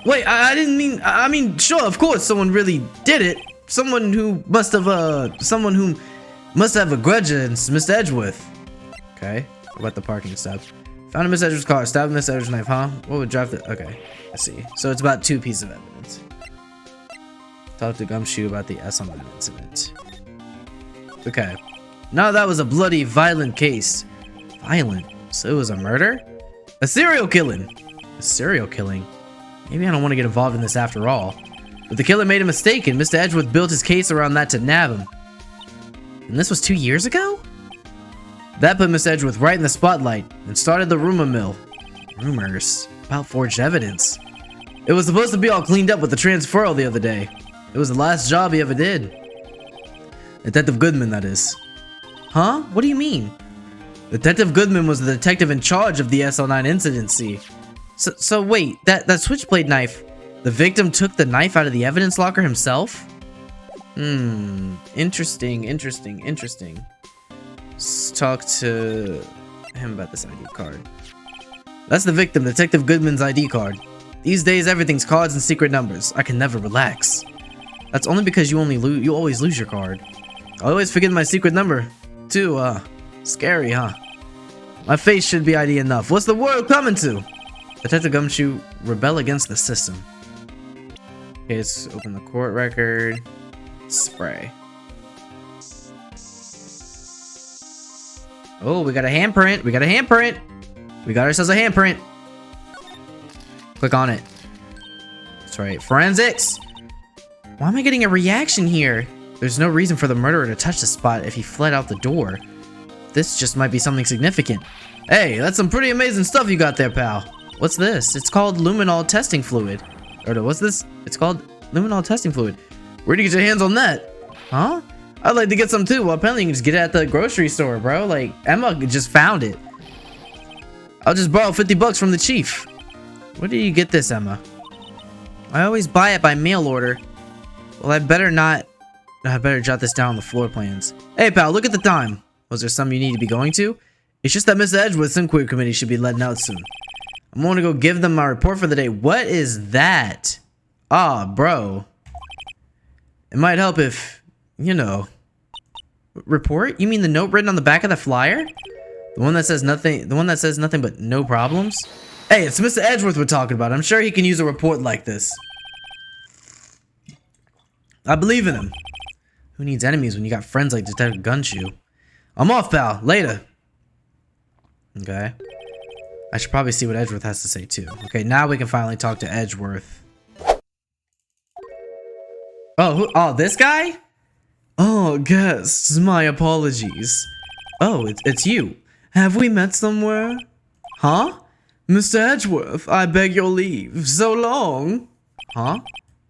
Wait, I didn't mean... I mean, sure, of course, someone really did it. Someone who must have a grudge against Mr. Edgeworth. Okay. What about the parking stuff? Found in Mr. Edgeworth's car. Stabbed with Mr. Edgeworth's knife, huh? What would drive the... Okay. I see. So it's about 2 pieces of evidence. Talk to Gumshoe about the SL9 incident. Okay. Now that was a bloody, violent case. Violent? So it was a murder? A serial killing? A serial killing? Maybe I don't want to get involved in this after all. But the killer made a mistake and Mr. Edgeworth built his case around that to nab him. And this was 2 years ago? That put Mr. Edgeworth right in the spotlight and started the rumor mill. Rumors? About forged evidence. It was supposed to be all cleaned up with the transferal the other day. It was the last job he ever did. Detective Goodman, that is. Huh? What do you mean? Detective Goodman was the detective in charge of the SL9 incident, see? So wait, that switchblade knife, the victim took the knife out of the evidence locker himself? Interesting. Let's talk to him about this ID card. That's the victim, Detective Goodman's ID card. These days, everything's cards and secret numbers. I can never relax. That's only because you always lose your card. I always forget my secret number, too. Scary, huh? My face should be ID enough. What's the world coming to? Detective Gumshoe, rebel against the system. Okay, let's open the court record. Spray. Oh, we got a handprint. We got ourselves a handprint. Click on it. That's right. Forensics. Why am I getting a reaction here? There's no reason for the murderer to touch the spot if he fled out the door. This just might be something significant. Hey, that's some pretty amazing stuff you got there, pal. What's this? It's called luminol testing fluid. Or no, what's this? It's called luminol testing fluid. Where'd you get your hands on that? Huh? I'd like to get some too. Well, apparently you can just get it at the grocery store, bro. Like, Emma just found it. I'll just borrow 50 bucks from the chief. Where did you get this, Emma? I always buy it by mail order. Well, I better jot this down on the floor plans. Hey, pal, look at the time. Was there something you need to be going to? It's just that Mr. Edgeworth's inquiry committee should be letting out soon. I'm going to go give them my report for the day. What is that? Ah, bro. It might help if, you know. Report? You mean the note written on the back of the flyer? The one that says nothing but no problems? Hey, it's Mr. Edgeworth we're talking about. I'm sure he can use a report like this. I believe in him. Who needs enemies when you got friends like Detective Gumshoe? I'm off, pal. Later. Okay. I should probably see what Edgeworth has to say too. Okay, now we can finally talk to Edgeworth. Oh, this guy? Oh, guests, my apologies. Oh, it's you. Have we met somewhere? Huh? Mr. Edgeworth, I beg your leave. So long. Huh?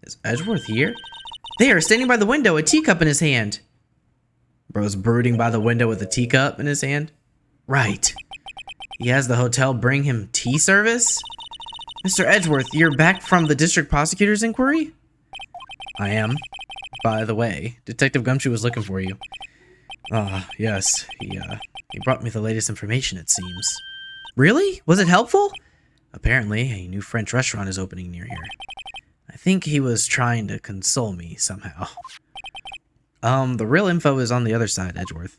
Is Edgeworth here? There, standing by the window, a teacup in his hand. Bro's brooding by the window with a teacup in his hand. Right. He has the hotel bring him tea service? Mr. Edgeworth, you're back from the district prosecutor's inquiry? I am. By the way, Detective Gumshoe was looking for you. Ah, yes. He brought me the latest information, it seems. Really? Was it helpful? Apparently, a new French restaurant is opening near here. I think he was trying to console me somehow. The real info is on the other side, Edgeworth.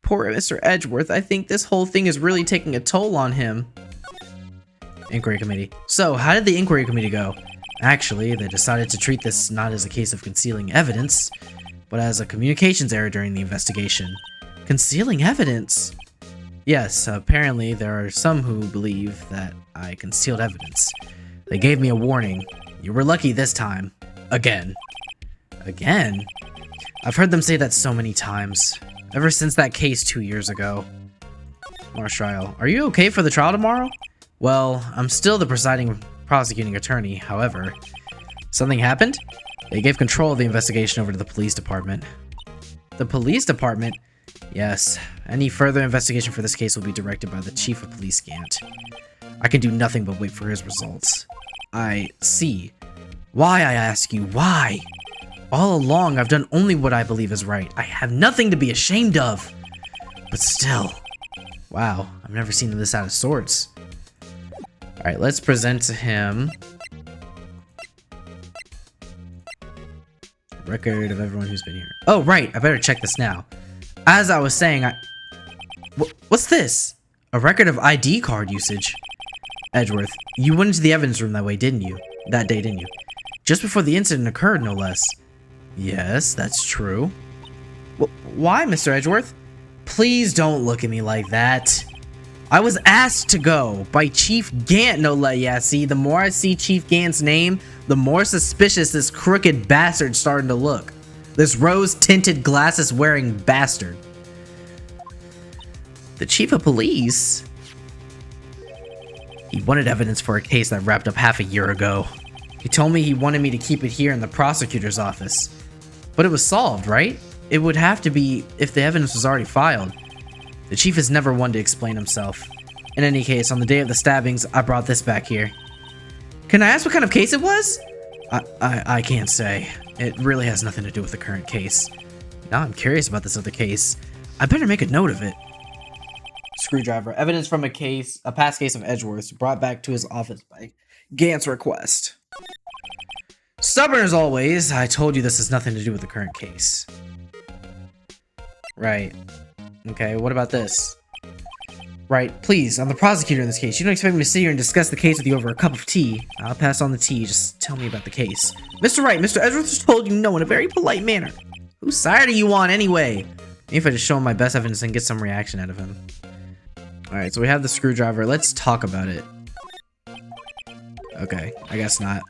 Poor Mr. Edgeworth, I think this whole thing is really taking a toll on him. Inquiry Committee. So, how did the Inquiry Committee go? Actually, they decided to treat this not as a case of concealing evidence, but as a communications error during the investigation. Concealing evidence? Yes, apparently there are some who believe that I concealed evidence. They gave me a warning. You were lucky this time. Again. Again? I've heard them say that so many times. Ever since that case 2 years ago. Marshall, are you okay for the trial tomorrow? Well, I'm still the prosecuting attorney, however. Something happened? They gave control of the investigation over to the police department. The police department? Yes. Any further investigation for this case will be directed by the Chief of Police Gant. I can do nothing but wait for his results. I see. Why, I ask you, why? All along, I've done only what I believe is right. I have nothing to be ashamed of. But still. Wow, I've never seen this out of sorts. Alright, let's present to him record of everyone who's been here. Oh, right, I better check this now. As I was saying, what's this? A record of ID card usage. Edgeworth, you went into the evidence room that way, didn't you? That day, didn't you? Just before the incident occurred, no less. Yes, that's true. Why, Mr. Edgeworth? Please don't look at me like that. I was asked to go by Chief Gant, no less. Yeah, see, the more I see Chief Gant's name, the more suspicious this crooked bastard's starting to look. This rose-tinted glasses-wearing bastard. The Chief of Police? He wanted evidence for a case that wrapped up half a year ago. He told me he wanted me to keep it here in the prosecutor's office. But it was solved, right? It would have to be if the evidence was already filed. The chief is never one to explain himself. In any case, on the day of the stabbings, I brought this back here. Can I ask what kind of case it was? I can't say. It really has nothing to do with the current case. Now I'm curious about this other case. I better make a note of it. Screwdriver. Evidence from a past case of Edgeworth's brought back to his office by Gant's request. Stubborn as always, I told you this has nothing to do with the current case. Right. Okay, what about this? Right, please, I'm the prosecutor in this case. You don't expect me to sit here and discuss the case with you over a cup of tea. I'll pass on the tea, just tell me about the case. Mr. Wright, Mr. Edgeworth just told you no in a very polite manner. Whose side are you on anyway? Maybe if I just show him my best evidence and get some reaction out of him. Alright, so we have the screwdriver. Let's talk about it. Okay, I guess not.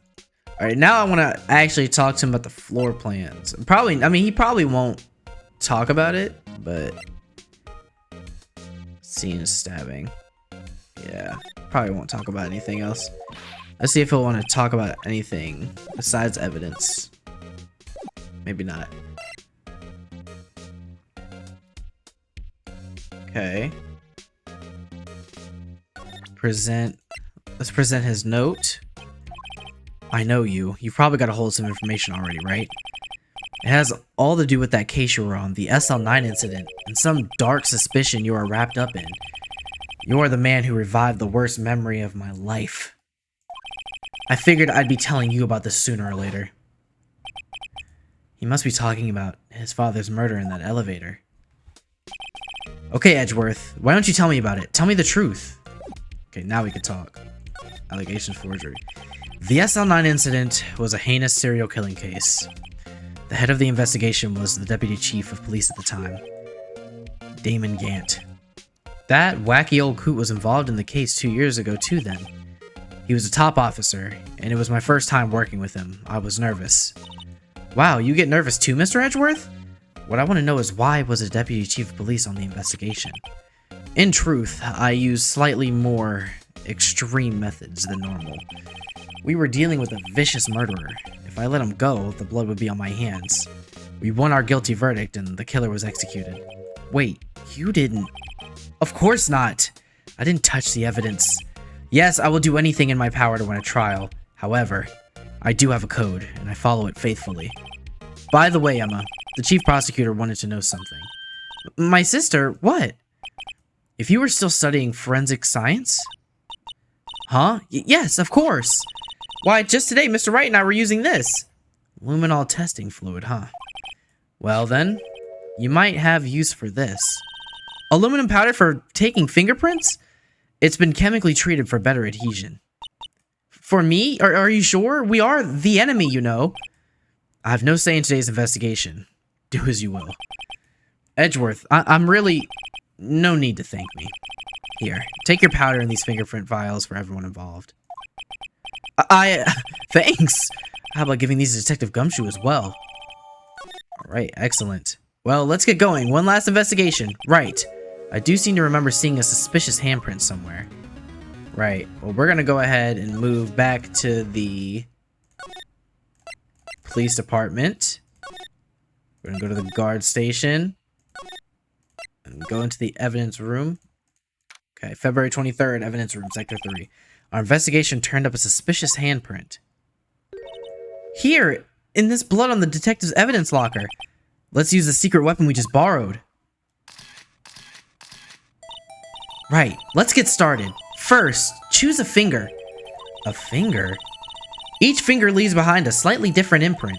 Alright, now I want to actually talk to him about the floor plans. Probably, I mean, he probably won't talk about it, but... Scene of stabbing. Yeah, probably won't talk about anything else. Let's see if he'll want to talk about anything besides evidence. Maybe not. Okay. Let's present his note. I know you. You've probably got a hold of some information already, right? It has all to do with that case you were on, the SL9 incident, and some dark suspicion you are wrapped up in. You are the man who revived the worst memory of my life. I figured I'd be telling you about this sooner or later. He must be talking about his father's murder in that elevator. Okay, Edgeworth, why don't you tell me about it? Tell me the truth. Okay, now we can talk. Allegation forgery. The SL9 incident was a heinous serial killing case. The head of the investigation was the deputy chief of police at the time, Damon Gant. That wacky old coot was involved in the case 2 years ago too then. He was a top officer, and it was my first time working with him. I was nervous. Wow, you get nervous too, Mr. Edgeworth? What I want to know is why was a deputy chief of police on the investigation? In truth, I used slightly more extreme methods than normal. We were dealing with a vicious murderer. If I let him go, the blood would be on my hands. We won our guilty verdict and the killer was executed. Wait, you didn't... Of course not! I didn't touch the evidence. Yes, I will do anything in my power to win a trial. However, I do have a code, and I follow it faithfully. By the way, Emma, the chief prosecutor wanted to know something. My sister? What? If you were still studying forensic science? Huh? Yes, of course. Why, just today, Mr. Wright and I were using this. Luminol testing fluid, huh? Well then, you might have use for this. Aluminum powder for taking fingerprints? It's been chemically treated for better adhesion. For me? Are you sure? We are the enemy, you know. I have no say in today's investigation. Do as you will. Edgeworth, I'm really... No need to thank me. Here, take your powder and these fingerprint vials for everyone involved. Thanks! How about giving these to Detective Gumshoe as well? Alright, excellent. Well, let's get going. One last investigation. Right. I do seem to remember seeing a suspicious handprint somewhere. Right. Well, we're gonna go ahead and move back to the police department. We're gonna go to the guard station. And go into the evidence room. Okay, February 23rd, evidence room, sector 3. Our investigation turned up a suspicious handprint. Here, in this blood on the detective's evidence locker. Let's use the secret weapon we just borrowed. Right, let's get started. First, choose a finger. A finger? Each finger leaves behind a slightly different imprint.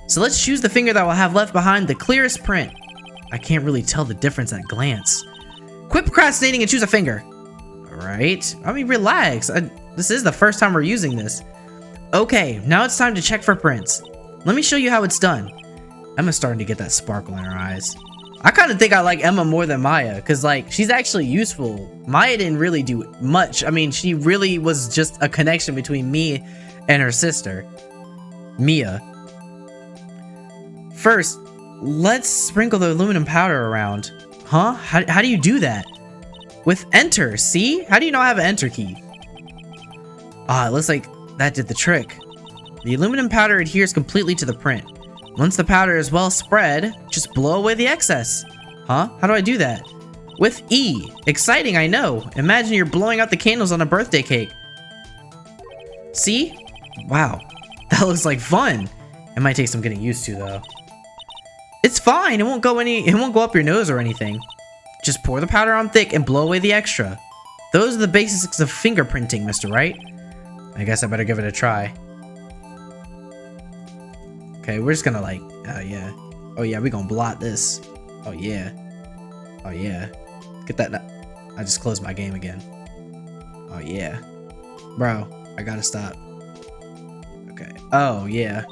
So let's choose the finger that will have left behind the clearest print. I can't really tell the difference at a glance. Quit procrastinating and choose a finger. Alright, I mean, relax. This is the first time we're using this. Okay, now it's time to check for prints. Let me show you how it's done. Emma's starting to get that sparkle in her eyes. I kind of think I like Emma more than Maya, because, like, she's actually useful. Maya didn't really do much. I mean, she really was just a connection between me and her sister, Mia. First, let's sprinkle the aluminum powder around. Huh? How do you do that? With enter, see? How do you not have an enter key? Ah, it looks like that did the trick. The aluminum powder adheres completely to the print. Once the powder is well spread, just blow away the excess. Huh? How do I do that? With E. Exciting, I know. Imagine you're blowing out the candles on a birthday cake. See? Wow. That looks like fun. It might take some getting used to, though. It's fine. It won't go up your nose or anything. Just pour the powder on thick and blow away the extra. Those are the basics of fingerprinting, Mr. Wright. I guess I better give it a try. Okay, we're just gonna like, oh yeah, we gonna blot this. Oh yeah, get that. I just closed my game again. Oh yeah, bro, I gotta stop. Okay, oh yeah.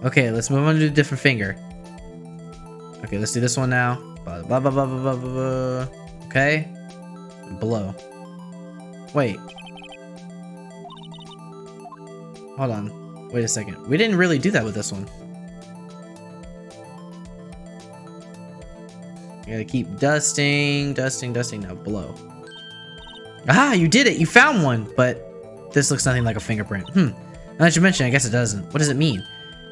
Okay, let's move on to a different finger. Okay, let's do this one now. Blah blah blah blah blah blah blah. Okay, blow. Wait, hold on. Wait a second. We didn't really do that with this one. You gotta keep dusting. Now blow. Ah, you did it. You found one. But this looks nothing like a fingerprint. Now that you mention it, I guess it doesn't. What does it mean?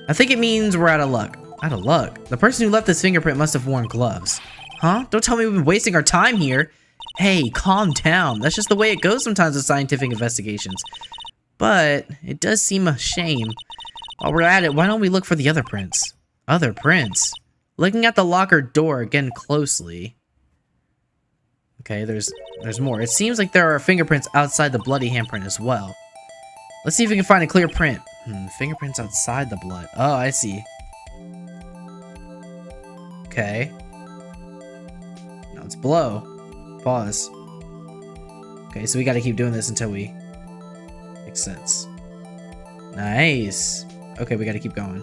I think it means we're out of luck. Out of luck? The person who left this fingerprint must have worn gloves. Huh? Don't tell me we've been wasting our time here. Hey, calm down. That's just the way it goes sometimes with scientific investigations. But it does seem a shame. While we're at it, why don't we look for the other prints? Other prints? Looking at the locker door again closely. Okay, there's more. It seems like there are fingerprints outside the bloody handprint as well. Let's see if we can find a clear print. Fingerprints outside the blood. Oh, I see. Okay. Now let's blow. Pause. Okay, so we gotta keep doing this until we... Makes sense. Nice. Okay, we gotta keep going.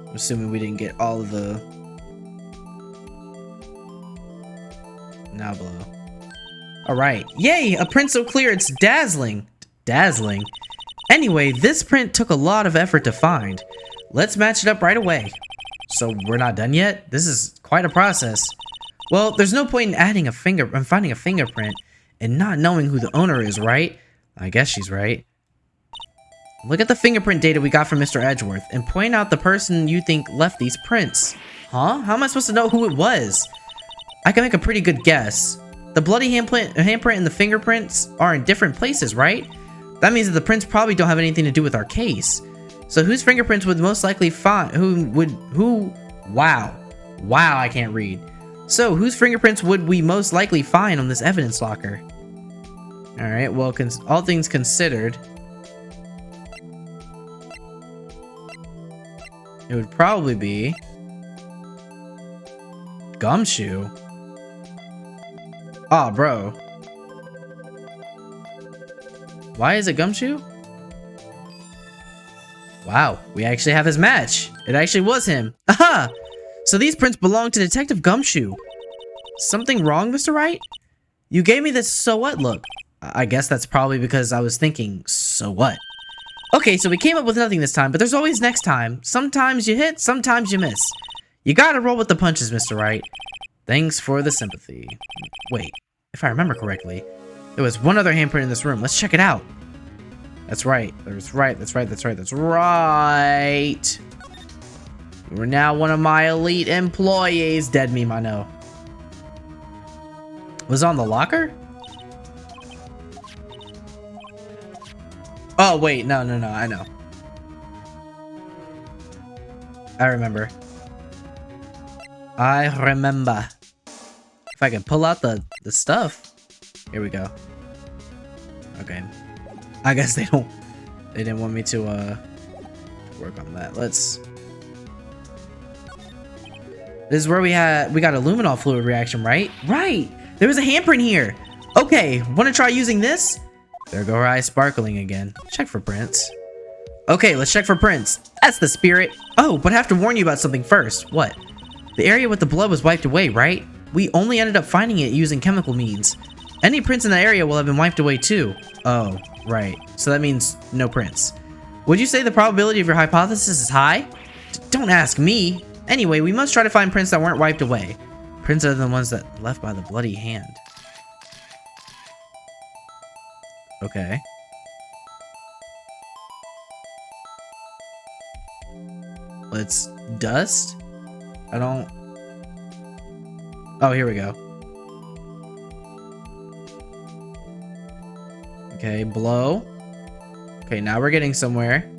I'm assuming we didn't get all of the... Now blow. Alright. Yay! A print so clear it's dazzling. Dazzling? Anyway, this print took a lot of effort to find. Let's match it up right away. So we're not done yet? This is quite a process. Well, there's no point in finding a fingerprint and not knowing who the owner is, right? I guess she's right. Look at the fingerprint data we got from Mr. Edgeworth and point out the person you think left these prints. Huh? How am I supposed to know who it was? I can make a pretty good guess. The bloody handprint and the fingerprints are in different places, right? That means that the prints probably don't have anything to do with our case. So whose fingerprints would most likely find? Wow, I can't read. So whose fingerprints would we most likely find on this evidence locker? All right, well, all things considered, it would probably be Gumshoe. Oh, bro. Why is it Gumshoe? Wow, we actually have his match. It actually was him. Aha! So these prints belong to Detective Gumshoe. Something wrong, Mr. Wright? You gave me this so what look. I guess that's probably because I was thinking, so what? Okay, so we came up with nothing this time, but there's always next time. Sometimes you hit, sometimes you miss. You gotta roll with the punches, Mr. Wright. Thanks for the sympathy. Wait, if I remember correctly, there was one other handprint in this room. Let's check it out. That's right. That's right. You're now one of my elite employees. Dead meme, I know. Was it on the locker? Oh, wait. No. I know. I remember. If I can pull out the stuff. Here we go. Okay. I guess they didn't want me to work on that. This is where we got a luminol fluid reaction, right? Right. There was a handprint here. Okay, want to try using this? There go our eyes sparkling again. Check for prints. Okay, let's check for prints. That's the spirit. Oh, but I have to warn you about something first. What? The area with the blood was wiped away, right? We only ended up finding it using chemical means. Any prints in that area will have been wiped away too. Oh, right. So that means no prints. Would you say the probability of your hypothesis is high? Don't ask me. Anyway, we must try to find prints that weren't wiped away. Prints are the ones that left by the bloody hand. Okay. Let's dust. I don't. Oh, here we go. Okay, blow. Okay, now we're getting somewhere.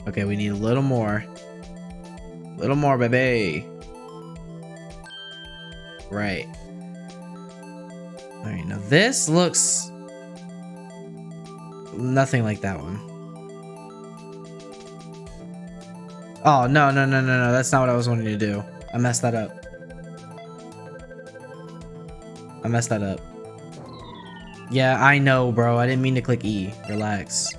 Okay, we need a little more. A little more, baby. Right. Alright, now this looks nothing like that one. Oh, no. That's not what I was wanting to do. I messed that up. Yeah, I know, bro. I didn't mean to click E. Relax.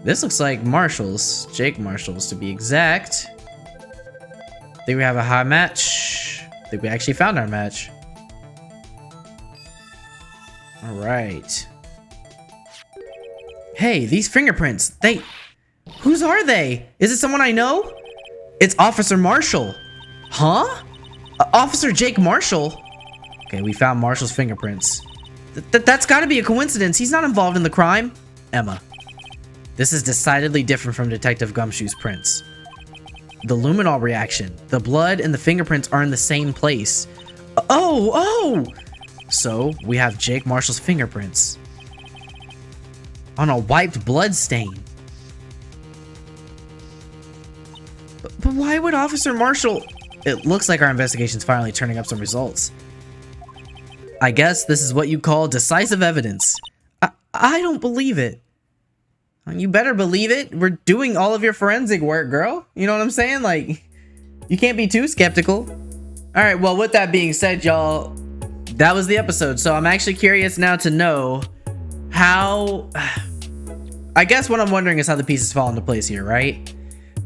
This looks like Marshall's. Jake Marshall's, to be exact. Think we have a high match. Think we actually found our match. Alright. Hey, these fingerprints. Whose are they? Is it someone I know? It's Officer Marshall. Huh? Officer Jake Marshall? Okay, we found Marshall's fingerprints. That's gotta be a coincidence. He's not involved in the crime. Emma. This is decidedly different from Detective Gumshoe's prints. The luminol reaction. The blood and the fingerprints are in the same place. Oh! So, we have Jake Marshall's fingerprints on a wiped blood stain. But why would Officer Marshall... It looks like our investigation's finally turning up some results. I guess this is what you call decisive evidence. I don't believe it. You better believe it. We're doing all of your forensic work, girl. You know what I'm saying? Like, you can't be too skeptical. All right, well, with that being said, y'all, that was the episode. So I'm actually curious now to know how... I guess what I'm wondering is how the pieces fall into place here, right?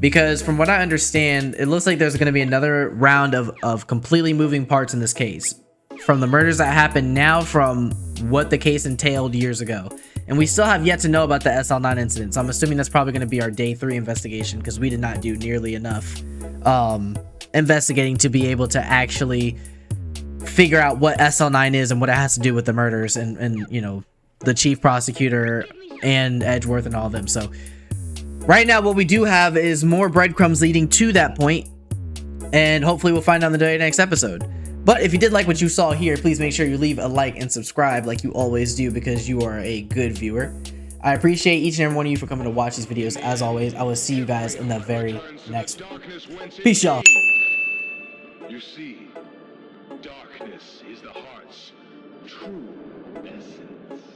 Because from what I understand, it looks like there's going to be another round of completely moving parts in this case. From the murders that happened now, from what the case entailed years ago. And we still have yet to know about the SL9 incident. So I'm assuming that's probably going to be our day 3 investigation, because we did not do nearly enough investigating to be able to actually figure out what SL9 is and what it has to do with the murders and you know, the chief prosecutor and Edgeworth and all of them. So right now what we do have is more breadcrumbs leading to that point, and hopefully we'll find out in the next episode. But if you did like what you saw here, please make sure you leave a like and subscribe like you always do, because you are a good viewer. I appreciate each and every one of you for coming to watch these videos. As always, I will see you guys in the very next one. Peace, y'all. You see, darkness is the heart's true essence.